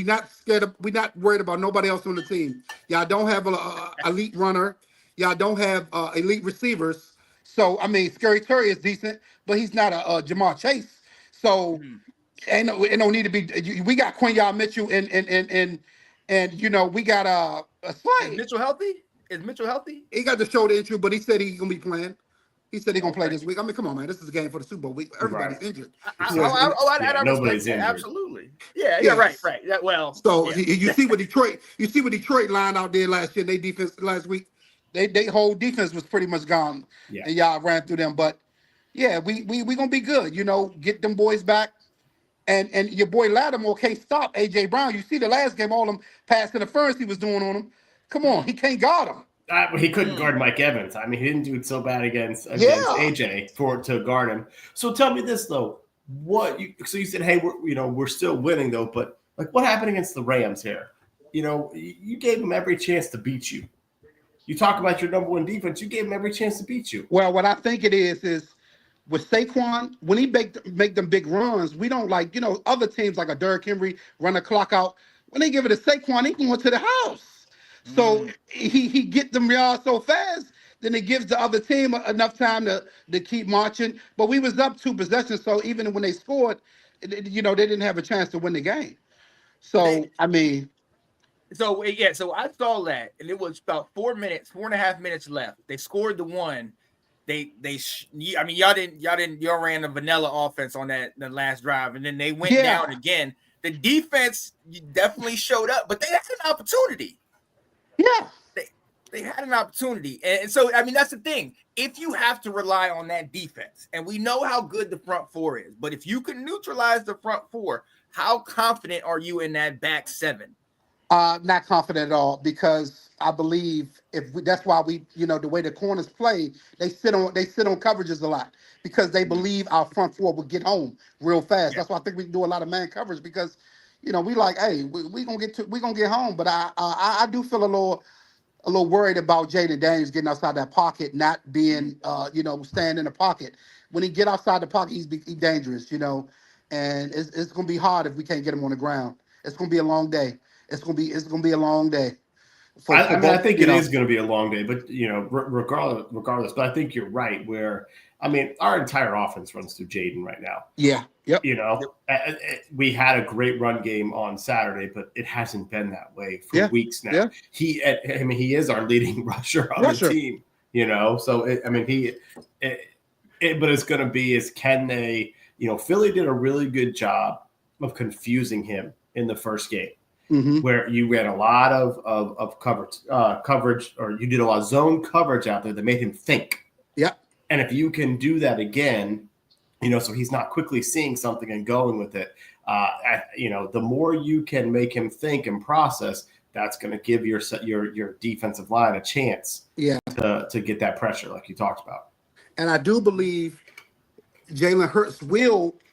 not scared of, we not worried about nobody else on the team. Y'all don't have a elite runner. Y'all don't have elite receivers. So I mean, Scary Terry is decent, but he's not a Jamar Chase. So ain't no need to be. We got Quinyon Mitchell and we got a is Slay. Mitchell healthy? Is Mitchell healthy? He got the shoulder injury, but he said he's gonna be playing. He said he's gonna play Okay. this week. I mean, come on, man. This is a game for the Super Bowl week. Everybody's Right. injured. I Yeah, respect nobody's that. injured. Absolutely. Yeah, Yes. right. Well, So yeah. you see what Detroit line out there last year. They defense last week. They whole defense was pretty much gone. Yeah. And y'all ran through them. But yeah, we gonna be good. Get them boys back. And your boy Lattimore can't stop AJ Brown. You see the last game, all them pass interference he was doing on him. Come on, he can't guard him. He couldn't guard Mike Evans. I mean, he didn't do it so bad against Yeah. AJ to guard him. So tell me this though, so you said, hey, we're still winning though, but like what happened against the Rams here? You gave them every chance to beat you. You talk about your number one defense. You gave them every chance to beat you. Well, what I think it is with Saquon, when he make them big runs, we don't other teams like a Derrick Henry run the clock out. When they give it to Saquon, he going to the house. So he get them yards so fast, then it gives the other team enough time to keep marching. But we was up 2 possessions, so even when they scored, they didn't have a chance to win the game. So I mean, So I saw that, and it was about 4.5 minutes left. They scored the one. Y'all ran the vanilla offense on the last drive, and then they went down again. The defense definitely showed up, but they had an opportunity. yeah. They had an opportunity. And so, I mean, that's the thing. If you have to rely on that defense, and we know how good the front four is, but if you can neutralize the front four, how confident are you in that back 7? Not confident at all because I believe that's why we, the way the corners play, they sit on coverages a lot because they believe our front four will get home real fast. Yeah. That's why I think we can do a lot of man coverage because, we like, hey, we gonna get home. But I do feel a little worried about Jaden Daniels getting outside that pocket, not being, staying in the pocket. When he get outside the pocket, he's dangerous, and it's gonna be hard if we can't get him on the ground. It's gonna be a long day. It's gonna be a long day. I think it is going to be a long day, but regardless. But I think you're right. Where I mean, our entire offense runs through Jaden right now. Yeah. Yep. You know, we had a great run game on Saturday, but it hasn't been that way for weeks now. Yeah. He is our leading rusher on the team. You know, so but it's going to be can they? You know, Philly did a really good job of confusing him in the first game, where you ran a lot of coverage, or you did a lot of zone coverage out there that made him think. Yeah. And if you can do that again, you know, so he's not quickly seeing something and going with it, you know, the more you can make him think and process, that's going to give your defensive line a chance to get that pressure like you talked about. And I do believe Jalen Hurts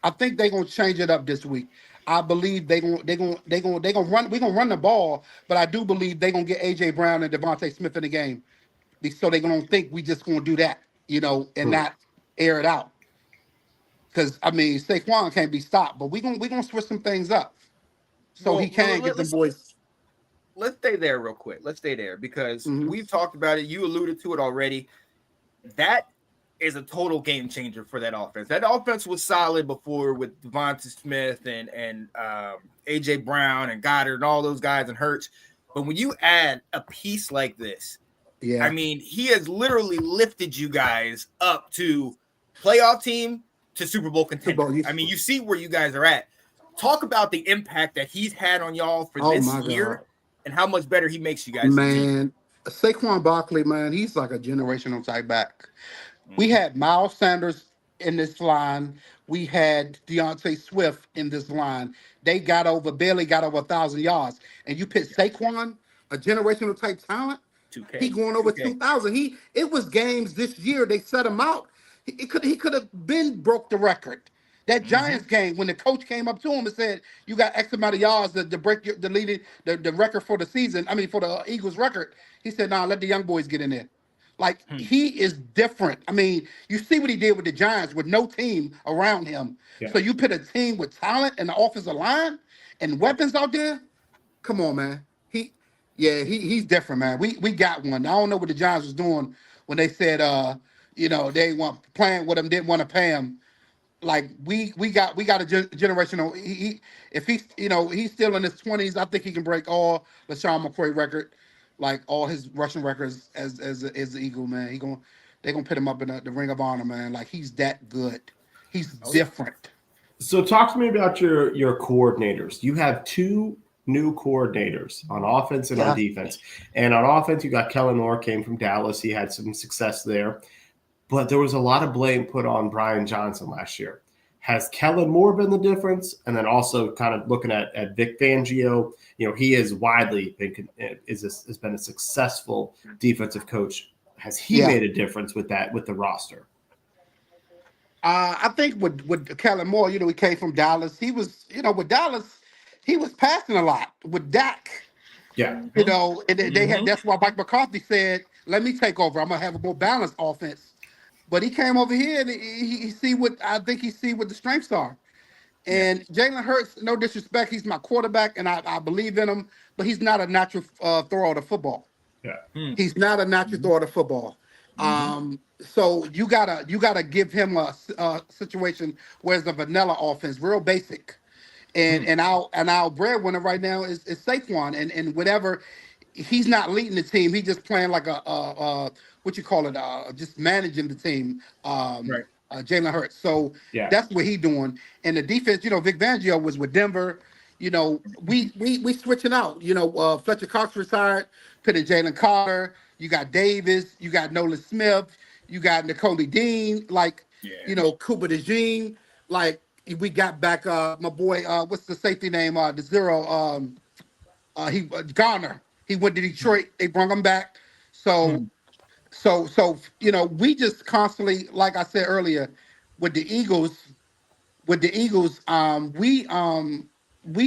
I think they're going to change it up this week. I believe they're going to run. We're going to run the ball, but I do believe they're going to get A.J. Brown and Devontae Smith in the game. So they're going to think we just going to do that, you know, and not air it out. Because, I mean, Saquon can't be stopped, but we're gonna switch some things up so he can get the boys. Let's stay there real quick. Let's stay there because we've talked about it. You alluded to it already. That is a total game changer for that offense. That offense was solid before with Devonta Smith and A.J. Brown and Goddard and all those guys and Hurts. But when you add a piece like this, I mean, he has literally lifted you guys up to playoff team to Super Bowl contender. I mean, you see where you guys are at. Talk about the impact that he's had on y'all for this year and how much better he makes you guys. Man, Saquon Barkley, man, he's like a generational type back. We had Miles Sanders in this line. We had Deontay Swift in this line. They barely got over 1,000 yards. And you pick Saquon, a generational type talent, 2K. He going over 2,000. It was games this year they set him out. He could have been broke the record. That Giants game, when the coach came up to him and said, "You got X amount of yards to break the record for the season. I mean, for the Eagles record." He said, "Nah, let the young boys get in there." Like he is different. I mean, you see what he did with the Giants with no team around him. Yeah. So you put a team with talent and the offensive line and weapons out there. Come on, man. He's different, man. We got one. I don't know what the Giants was doing when they said, they weren't playing with him, didn't want to pay him. Like we got a generational. If he's he's still in his 20s, I think he can break all LaShawn McCoy record, like all his rushing records as the Eagle, man. They're gonna put him up in the Ring of Honor, man. Like he's that good. He's different. So talk to me about your coordinators. You have two new coordinators on offense and on defense. And on offense, you got Kellen Moore, came from Dallas. He had some success there. But there was a lot of blame put on Brian Johnson last year. Has Kellen Moore been the difference? And then also kind of looking at Vic Fangio, he has widely has been a successful defensive coach. Has he made a difference with the roster? I think with Kellen Moore, he came from Dallas. He was, with Dallas, he was passing a lot with Dak. Yeah. And they had, that's why Mike McCarthy said, "Let me take over. I'm gonna have a more balanced offense." But he came over here and he see what the strengths are. And Jalen Hurts, no disrespect, he's my quarterback and I believe in him, but he's not a natural thrower of the football. Yeah. He's not a natural thrower of the football. So you gotta give him a situation where it's a vanilla offense, real basic. And our breadwinner right now is Saquon and whatever. He's not leading the team. He's just playing like a what you call it, just managing the team. Jalen Hurts. So that's what he's doing. And the defense, Vic Fangio was with Denver. We switching out. Fletcher Cox retired, put in Jalen Carter. You got Davis. You got Nolan Smith. You got Nakobe Dean. Cooper DeJean. Like we got back my boy. What's the safety name? The zero. Garner. He went to Detroit. They brought him back. So we just constantly, like I said earlier, with the Eagles, we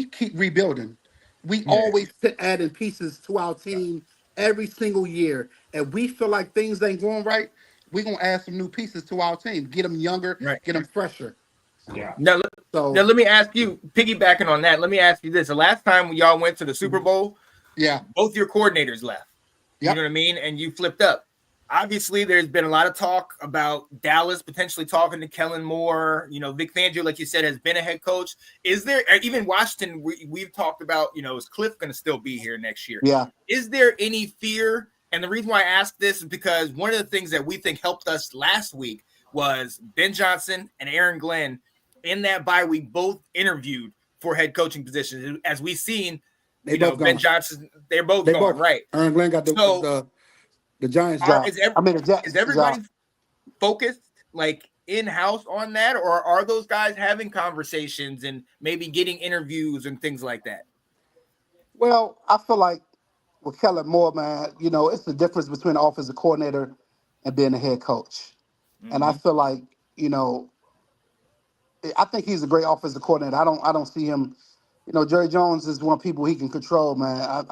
keep rebuilding. We always adding pieces to our team every single year, and we feel like things ain't going right. We're gonna add some new pieces to our team, get them younger, get them fresher. Yeah. Now let me ask you, piggybacking on that. Let me ask you this: the last time y'all went to the Super Bowl, both your coordinators left. You know what I mean, and you flipped up. Obviously, there's been a lot of talk about Dallas potentially talking to Kellen Moore. Vic Fangio, like you said, has been a head coach. Is there, even Washington, we've talked about, is Cliff going to still be here next year? Yeah. Is there any fear? And the reason why I ask this is because one of the things that we think helped us last week was Ben Johnson and Aaron Glenn in that bye week both interviewed for head coaching positions. As we've seen, Ben Johnson, they're both gone, right? Aaron Glenn got the Giants job. Is everybody focused like in-house on that, or are those guys having conversations and maybe getting interviews and things like that? Well, I feel like with Kellen Moore, man, it's the difference between an offensive coordinator and being a head coach. Mm-hmm. And I feel like, I think he's a great offensive coordinator. I don't see him. Jerry Jones is one of the people he can control, man.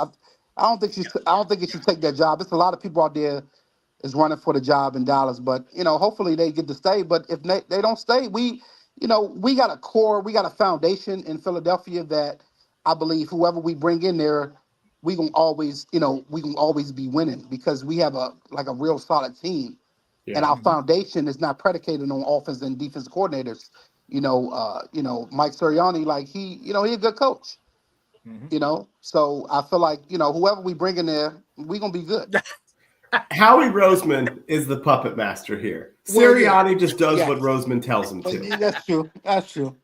I don't think he should take that job. There's a lot of people out there is running for the job in Dallas, but hopefully they get to stay. But if they don't stay, we got a core, we got a foundation in Philadelphia that I believe whoever we bring in there, we can always be winning because we have a real solid team, and our foundation is not predicated on offense and defense coordinators. Mike Sirianni, he a good coach. Mm-hmm. So I feel like, whoever we bring in there, we're going to be good. Howie Roseman is the puppet master here. Sirianni just does what Roseman tells him to. That's true.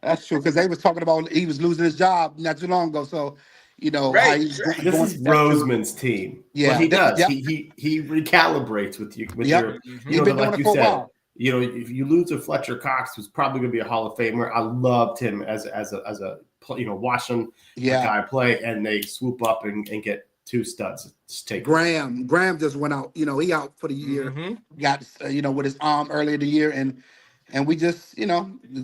Because they was talking about he was losing his job not too long ago. So, right. This is Roseman's team. Yeah. What he does, he recalibrates with you. With your, like you said, if you lose to Fletcher Cox, who's probably going to be a Hall of Famer. I loved him as a watching the guy play, and they swoop up and get two studs. Graham just went out. He out for the year. Mm-hmm. Got with his arm earlier in the year, and we just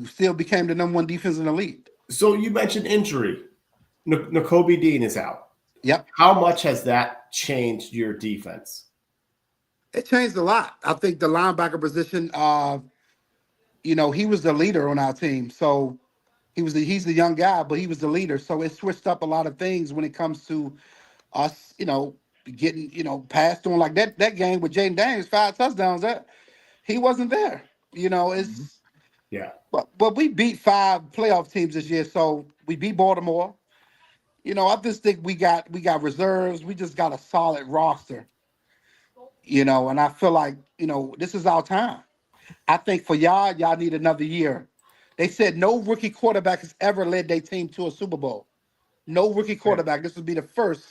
still became the number one defense in the league. So you mentioned injury. Nakobe Dean is out. Yep. How much has that changed your defense? It changed a lot. I think the linebacker position, he was the leader on our team. So he's the young guy, but he was the leader. So it switched up a lot of things when it comes to us, getting, passed on like that game with Jaden Daniels, 5 touchdowns. That he wasn't there. But we beat 5 playoff teams this year. So we beat Baltimore. I just think we got reserves. We just got a solid roster. And I feel like, this is our time. I think for y'all need another year. They said no rookie quarterback has ever led their team to a Super Bowl. No rookie quarterback. This would be the first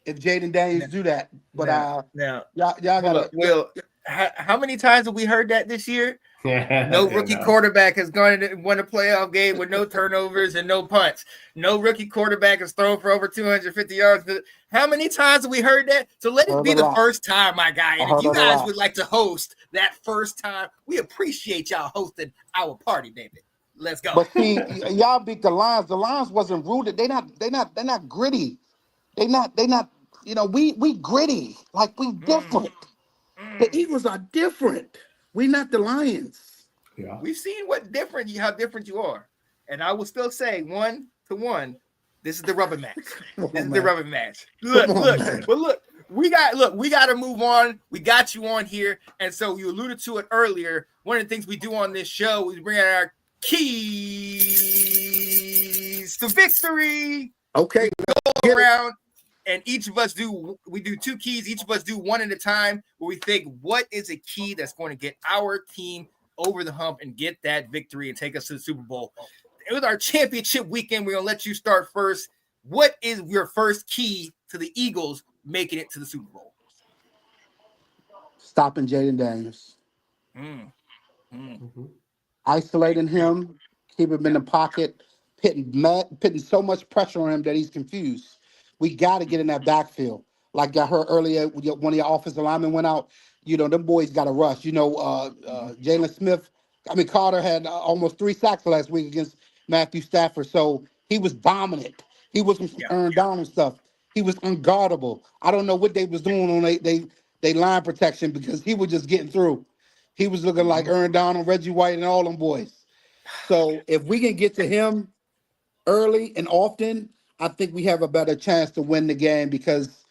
if Jaden Daniels do that. But y'all gotta. Will, how many times have we heard that this year? No rookie quarterback has won a playoff game with no turnovers and no punts. No rookie quarterback has thrown for over 250 yards. How many times have we heard that? So let it be the first time, my guy. And if you guys would like to host that first time, we appreciate y'all hosting our party, baby. Let's go. But see, y'all beat the Lions. The Lions wasn't rooted. They're not gritty. They're not. We gritty. Like we different. The Eagles are different. We're not the Lions. Yeah. We've seen how different you are. And I will still say 1-1. This is the rubber match. The rubber match. Look, we got to move on. We got you on here. And so you alluded to it earlier. One of the things we do on this show is bring out our keys to victory. Okay. We go around. And each of us do 2 keys. Each of us do one at a time where we think what is a key that's going to get our team over the hump and get that victory and take us to the Super Bowl. It was our championship weekend. We're going to let you start first. What is your first key to the Eagles making it to the Super Bowl? Stopping Jaden Daniels. Isolating him, keep him in the pocket, putting so much pressure on him that he's confused. We got to get in that backfield. Like I heard earlier, one of your offensive linemen went out. Them boys got to rush. Jalen Smith, Carter had almost 3 sacks last week against Matthew Stafford. So he was dominant. He wasn't earned down and stuff. He was unguardable. I don't know what they was doing on they line protection because he was just getting through. He was looking like Aaron Donald, Reggie White, and all them boys. So if we can get to him early and often, I think we have a better chance to win the game because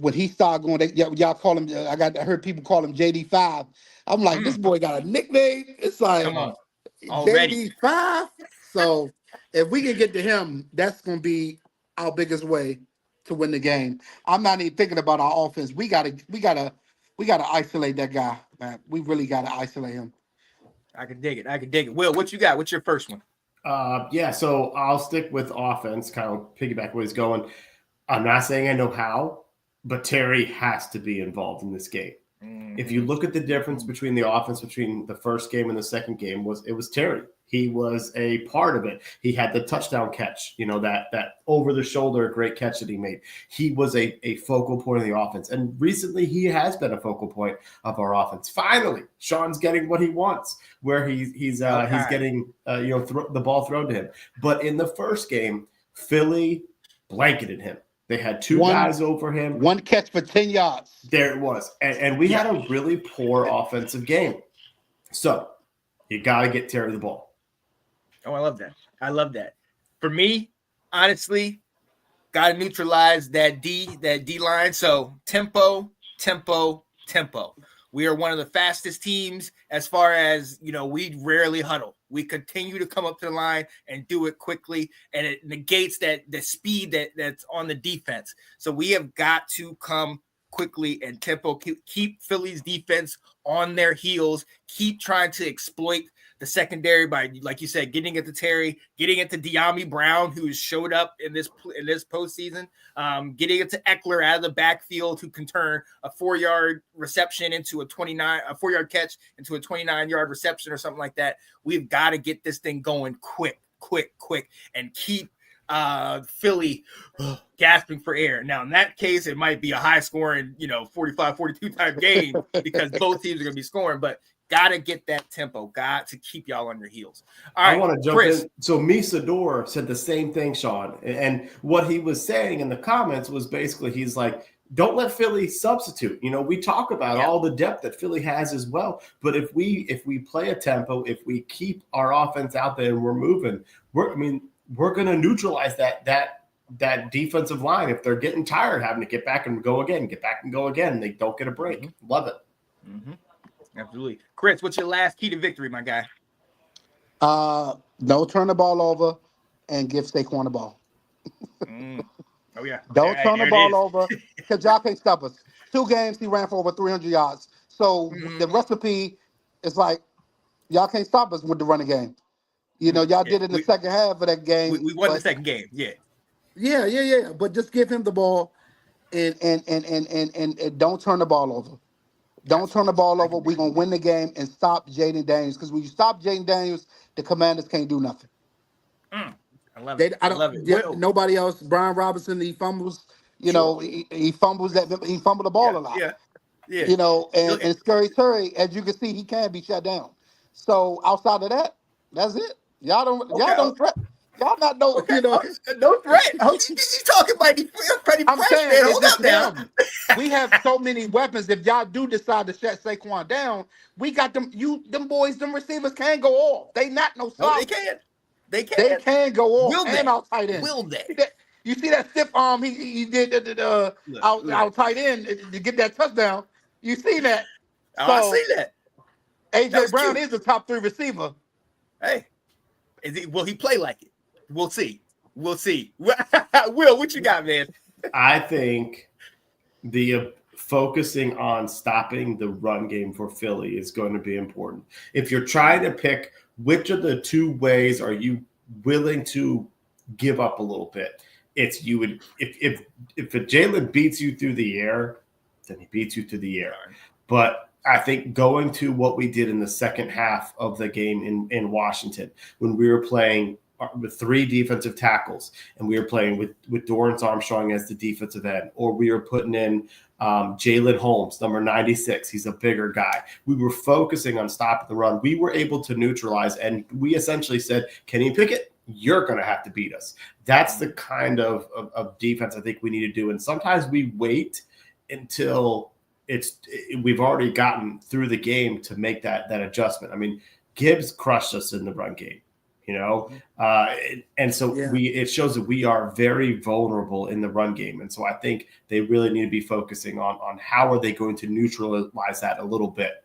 when he started going, y'all call him. I heard people call him JD5. I'm like, this boy got a nickname. It's like Come on. Already. JD5. So if we can get to him, that's gonna be our biggest way to win the game. I'm not even thinking about our offense. We gotta isolate that guy, man. We really gotta isolate him. I can dig it. Will, what you got? What's your first one? Yeah, so I'll stick with offense, kind of piggyback where he's going. I'm not saying I know how, but Terry has to be involved in this game. If you look at the difference between the offense between the first game and the second game, it was Terry. He was a part of it. He had the touchdown catch, that over the shoulder great catch that he made. He was a focal point of the offense. And recently he has been a focal point of our offense. Finally, Sean's getting what he wants, where he's getting the ball thrown to him. But in the first game, Philly blanketed him. They had two guys over him. One catch for 10 yards. There it was. And we had a really poor offensive game. So you got to get Terry the ball. Oh, I love that. For me, honestly, got to neutralize that D line. So tempo. We are one of the fastest teams as far as, we rarely huddle. We continue to come up to the line and do it quickly, and it negates the speed that's on the defense. So we have got to come quickly and tempo, keep Philly's defense on their heels, keep trying to exploit the secondary by, like you said, getting it to Terry, getting it to De'Ami Brown, who has showed up in this postseason, getting it to Eckler out of the backfield, who can turn a 4-yard reception into a 4-yard catch into a 29-yard reception or something like that. We've got to get this thing going quick, and keep Philly gasping for air. Now, in that case, it might be a high-scoring, 45-42 type game because both teams are going to be scoring, but got to get that tempo. Got to keep y'all on your heels. All right, I want to jump Chris. in. So Misador said the same thing, Sean. And what he was saying in the comments was basically he's like, don't let Philly substitute. We talk about all the depth that Philly has as well. But if we play a tempo, if we keep our offense out there and we're moving, we're going to neutralize that defensive line. If they're getting tired, having to get back and go again, they don't get a break. Mm-hmm. Love it. Mm-hmm. Absolutely. Chris, what's your last key to victory, my guy? Don't turn the ball over and give Saquon the ball. Oh, yeah. Don't turn the ball over because y'all can't stop us. 2 games, he ran for over 300 yards. So the recipe is like, y'all can't stop us with the running game. Y'all did it in the second half of that game. We won the second game, yeah. Yeah. But just give him the ball and don't turn the ball over. Don't turn the ball over. We're going to win the game and stop Jaden Daniels. Because when you stop Jaden Daniels, the Commanders can't do nothing. I love it. I love it. Nobody else. Brian Robinson, he fumbles. He fumbles he fumbled the ball a lot. Yeah. And Scary Terry, as you can see, he can be shut down. So outside of that, that's it. Y'all don't threat. Y'all not no no threat. You talking mighty pretty I'm fresh, saying man. Hold up now. We have so many weapons. If y'all do decide to shut Saquon down, we got them. Them boys, them receivers can go off. They not no stop. They can. They can go off. Will and they? out tight end. Will they? You see that stiff arm he did out tight end to get that touchdown. You see that? I see that. AJ Brown is the top 3 receiver. Hey, will he play like it? We'll see. Will, what you got, man? I think the focusing on stopping the run game for Philly is going to be important. If you're trying to pick which of the 2 ways are you willing to give up a little bit, it's you would if Jalen beats you through the air, then he beats you through the air. But I think going to what we did in the second half of the game in Washington when we were playing with 3 defensive tackles and we were playing with Dorrance Armstrong as the defensive end, or we were putting in Jalen Holmes, number 96. He's a bigger guy. We were focusing on stopping the run. We were able to neutralize, and we essentially said, Kenny Pickett, you're going to have to beat us. That's the kind of defense I think we need to do. And sometimes we wait until we've already gotten through the game to make that adjustment. I mean, Gibbs crushed us in the run game. you know, and so it shows that we are very vulnerable in the run game, and so I think they really need to be focusing on how are they going to neutralize that a little bit.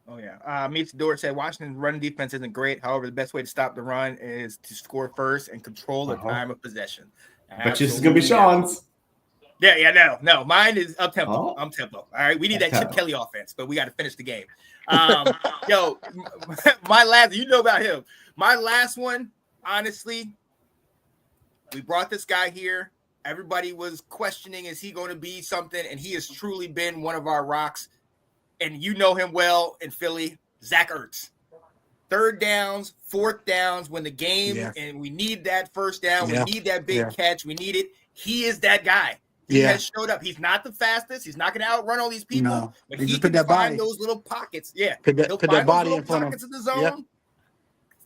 Oh yeah. Meets Dort said Washington's run defense isn't great. However, the best way to stop the run is to score first and control the time of possession. But this is gonna be Sean's. No. Mine is up tempo. I'm tempo. All right, we need that Chip Kelly offense, but we got to finish the game. Yo, my last, you know about him. My last one, honestly, we brought this guy here. Everybody was questioning, is he going to be something? And he has truly been one of our rocks. And you know him well in Philly, Zach Ertz. Third downs, fourth downs, when the game and we need that first down, we need that big catch, we need it. He is that guy. He has showed up. He's not the fastest. He's not going to outrun all these people, but he can find those little pockets. Yeah, he'll put that body in front pockets of the zone,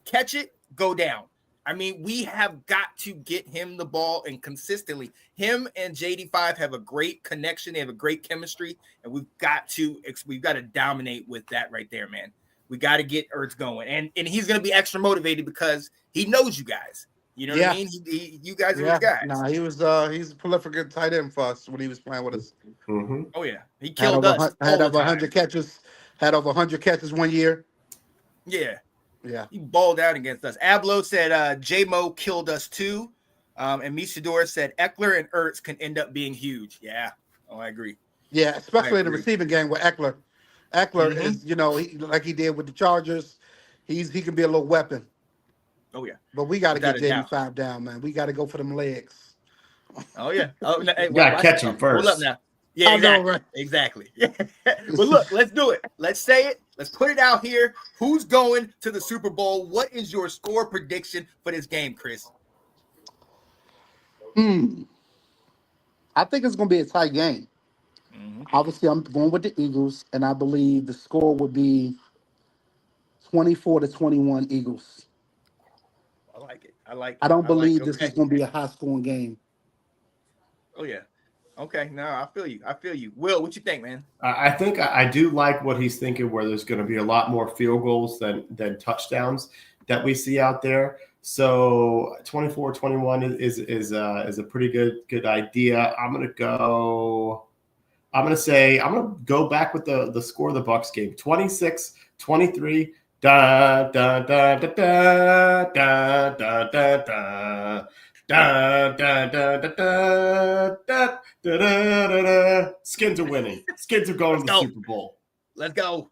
catch it, go down. I mean, we have got to get him the ball and consistently. Him and JD5 have a great connection. They have a great chemistry, and we've got to dominate with that right there, man. We got to get Ertz going, and he's going to be extra motivated because he knows you guys. You know what I mean? You guys are his guys. No, he's a prolific tight end for us when he was playing with us. Mm-hmm. Oh yeah, he killed us. Had over 100 catches. Had over 100 catches 1 year. Yeah, yeah. He balled out against us. Ablo said J-Mo killed us too, and Misador said Eckler and Ertz can end up being huge. Yeah, I agree. Yeah, especially in the receiving game with Eckler. Eckler is, like he did with the Chargers. He can be a little weapon. Oh yeah, but we got to get JD5 down, man. We got to go for them legs. Oh yeah, you got to catch him first. Hold up now. Yeah, exactly. But look, let's do it. Let's say it. Let's put it out here. Who's going to the Super Bowl? What is your score prediction for this game, Chris? I think it's going to be a tight game. Obviously, I'm going with the Eagles, and I believe the score would be 24-21 Eagles. I like it. I don't believe this is going to be a high-scoring game. Oh, yeah. Okay. No, I feel you. Will, what you think, man? I think I do like what he's thinking, where there's going to be a lot more field goals than touchdowns that we see out there. So 24-21 is a pretty good idea. I'm going to go back with the score of the Bucs game. 26-23. Da da da da da da da da da. Da, da, da, da, da, da, da, da, da. Skins are winning. Skins are going to the Super Bowl. Let's go.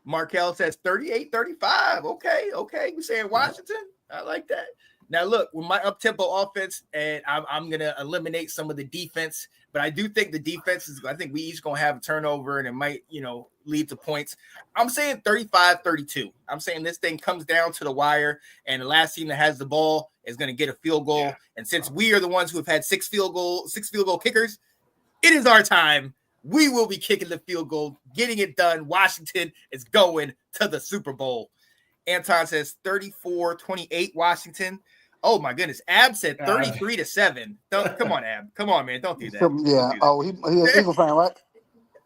Markel says 38-35. Okay. We saying Washington. I like that. Now, look, with my up-tempo offense, and I'm going to eliminate some of the defense, but I do think the defense is – I think we each going to have a turnover, and it might, lead to points. I'm saying 35-32. I'm saying this thing comes down to the wire, and the last team that has the ball is going to get a field goal. Yeah. And since we are the ones who have had six field goal kickers, it is our time. We will be kicking the field goal, getting it done. Washington is going to the Super Bowl. Anton says 34-28 Washington. Oh my goodness. Ab said 33-7. Come on, Ab. Come on, man. Don't do that. Yeah. He's an Eagle fan, right?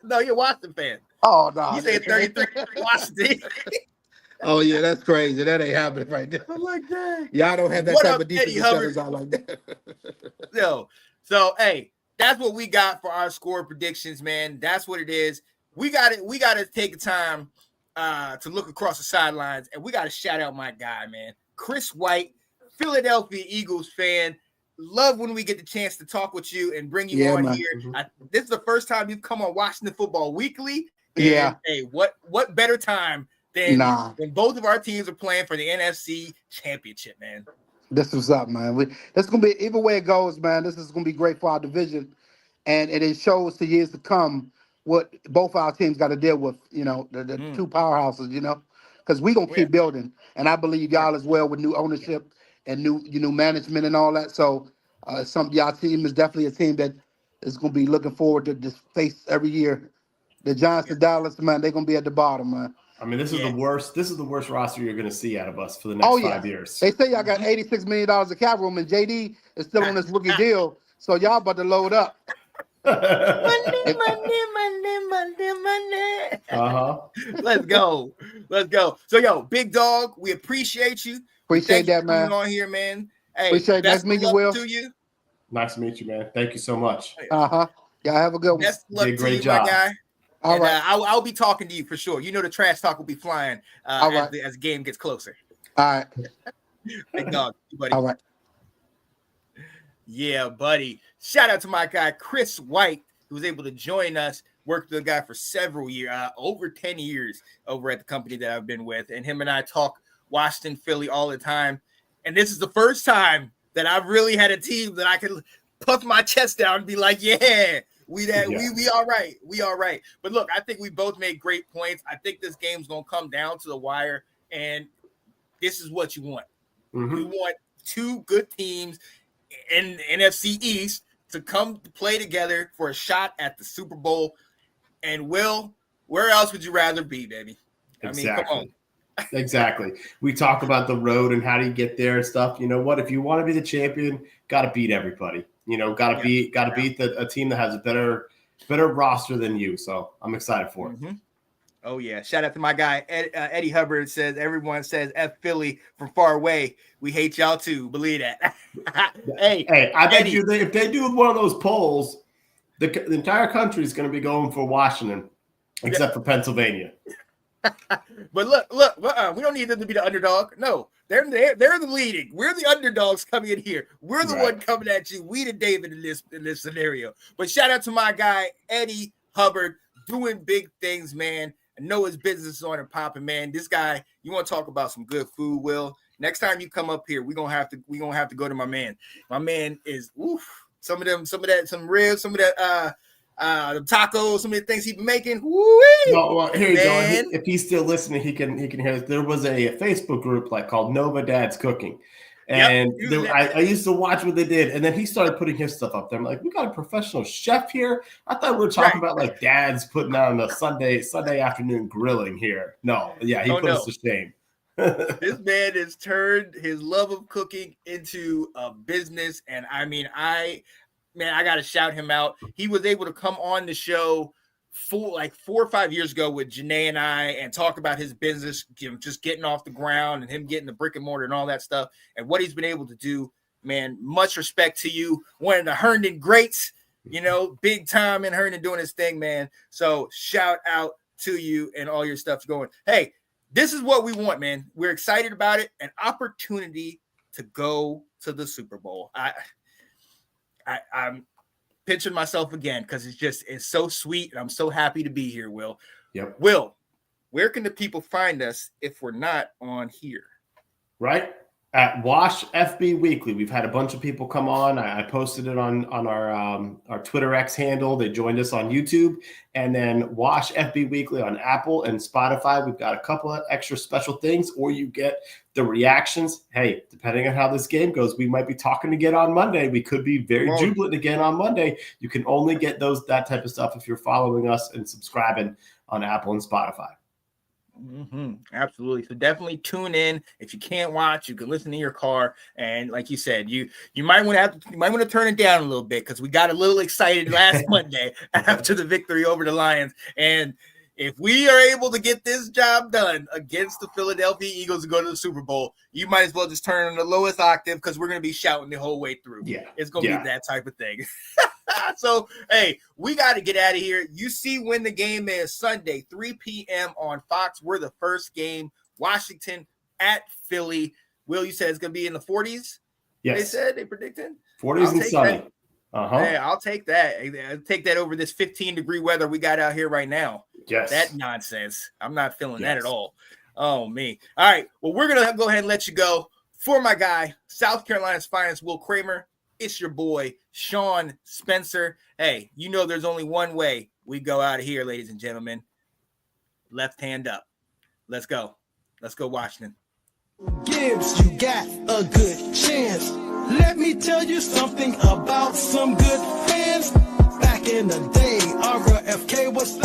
No, you're a Washington fan. Oh, no. You said 33 Washington. Oh, yeah, that's crazy. That ain't happening right now. I'm like that. Y'all don't have that type of defense out like that. So, hey, that's what we got for our score predictions, man. That's what it is. We got to take the time to look across the sidelines, and we got to shout out my guy, man. Chris White, Philadelphia Eagles fan. Love when we get the chance to talk with you and bring you on here. This is the first time you've come on Washington Football Weekly. And, hey, what better time than when both of our teams are playing for the NFC Championship, man. This is up, man. That's gonna be either way it goes, man. This is gonna be great for our division, and it shows the years to come what both our teams got to deal with. The two powerhouses. Because we gonna keep building, and I believe y'all as well with new ownership and new management and all that. So, y'all team is definitely a team that is gonna be looking forward to this face every year. The Giants and Dallas, man, they're gonna be at the bottom, man. I mean, this is the worst. This is the worst roster you're going to see out of us for the next 5 years. They say y'all got $86 million of cap room, and JD is still on this rookie deal, so y'all about to load up. Monday. Let's go. So, yo, big dog, we appreciate you. Appreciate that, coming man. on here, man. Hey, Appreciate it. best Nice to meet of you, luck Will. to you. Nice to meet you, man. Thank you so much. Y'all have a good one. Best of luck Did a to great you, job. my guy. All right. I'll be talking to you for sure. You know the trash talk will be flying as the game gets closer. All right. Big dog, buddy. All right. Yeah, buddy. Shout out to my guy, Chris White, who was able to join us. Worked with the guy for several years, over 10 years over at the company that I've been with. And him and I talk Washington, Philly all the time. And this is the first time that I've really had a team that I can puff my chest down and be like, yeah, we all right. We all right. But look, I think we both made great points. I think this game's going to come down to the wire. And this is what you want. Mm-hmm. You want two good teams in the NFC East to come to play together for a shot at the Super Bowl. And Will, where else would you rather be, baby? Exactly. I mean, come on. Exactly. We talk about the road and how do you get there and stuff. You know what? If you want to be the champion, got to beat everybody. You know, got to beat a team that has a better roster than you. So I'm excited for it. Mm-hmm. Oh yeah! Shout out to my guy Eddie Hubbard. Says everyone says F Philly from far away. We hate y'all too. Believe that. hey, I bet you if they do one of those polls, the entire country is going to be going for Washington, except for Pennsylvania. But look, we don't need them to be the underdog. No, they're the leading. We're the underdogs coming in here. We're the one coming at you. We the David in this scenario. But shout out to my guy Eddie Hubbard, doing big things, man. I know his business is on and popping, man. This guy, you want to talk about some good food, Will? Next time you come up here, we're gonna have to go to my man. My man is some ribs, some of that the tacos, some of the things he's been making. Well, here you go. If he's still listening, he can hear this. There was a Facebook group called Nova Dad's Cooking. And I used to watch what they did, and then he started putting his stuff up there. I'm like, we got a professional chef here. I thought we were talking about like dads putting on a Sunday afternoon grilling here. No, he put us to shame. This man has turned his love of cooking into a business, and I mean, I got to shout him out. He was able to come on the show 4 or 5 years ago with Janae and I and talk about his business, just getting off the ground and him getting the brick and mortar and all that stuff and what he's been able to do. Man, much respect to you. One of the Herndon greats, big time in Herndon doing his thing, man. So shout out to you and all your stuff's going. Hey, this is what we want, man. We're excited about it. An opportunity to go to the Super Bowl. I'm pinching myself again because it's so sweet and I'm so happy to be here, Will. Yep. Will, where can the people find us if we're not on here? Right at Wash FB Weekly. We've had a bunch of people come on. I posted it on our Twitter X handle. They joined us on YouTube, and then Wash FB Weekly on Apple and Spotify. We've got a couple of extra special things, or you get the reactions. Hey, depending on how this game goes, we might be talking again on Monday. We could be very jubilant again on Monday. You can only get that type of stuff if you're following us and subscribing on Apple and Spotify. Mm-hmm. Absolutely. So definitely tune in. If you can't watch, you can listen in your car. And like you said, you might want to turn it down a little bit because we got a little excited last Monday after the victory over the Lions. And if we are able to get this job done against the Philadelphia Eagles to go to the Super Bowl, you might as well just turn on the lowest octave because we're going to be shouting the whole way through. Yeah, it's going to be that type of thing. So, hey, we got to get out of here. You see when the game is Sunday, 3 p.m. on Fox. We're the first game, Washington at Philly. Will, you said it's going to be in the 40s? Yes. They predicted? 40s and sunny. Hey, I'll take that. I'll take that over this 15-degree weather we got out here right now. Yes. That nonsense. I'm not feeling that at all. Oh, me. All right. Well, we're going to go ahead and let you go. For my guy, South Carolina's finest, Will Kramer, it's your boy, Sean Spencer. Hey, there's only one way we go out of here, ladies and gentlemen. Left hand up. Let's go. Let's go, Washington. Gibbs, you got a good chance. Let me tell you something about some good fans. Back in the day, RFK was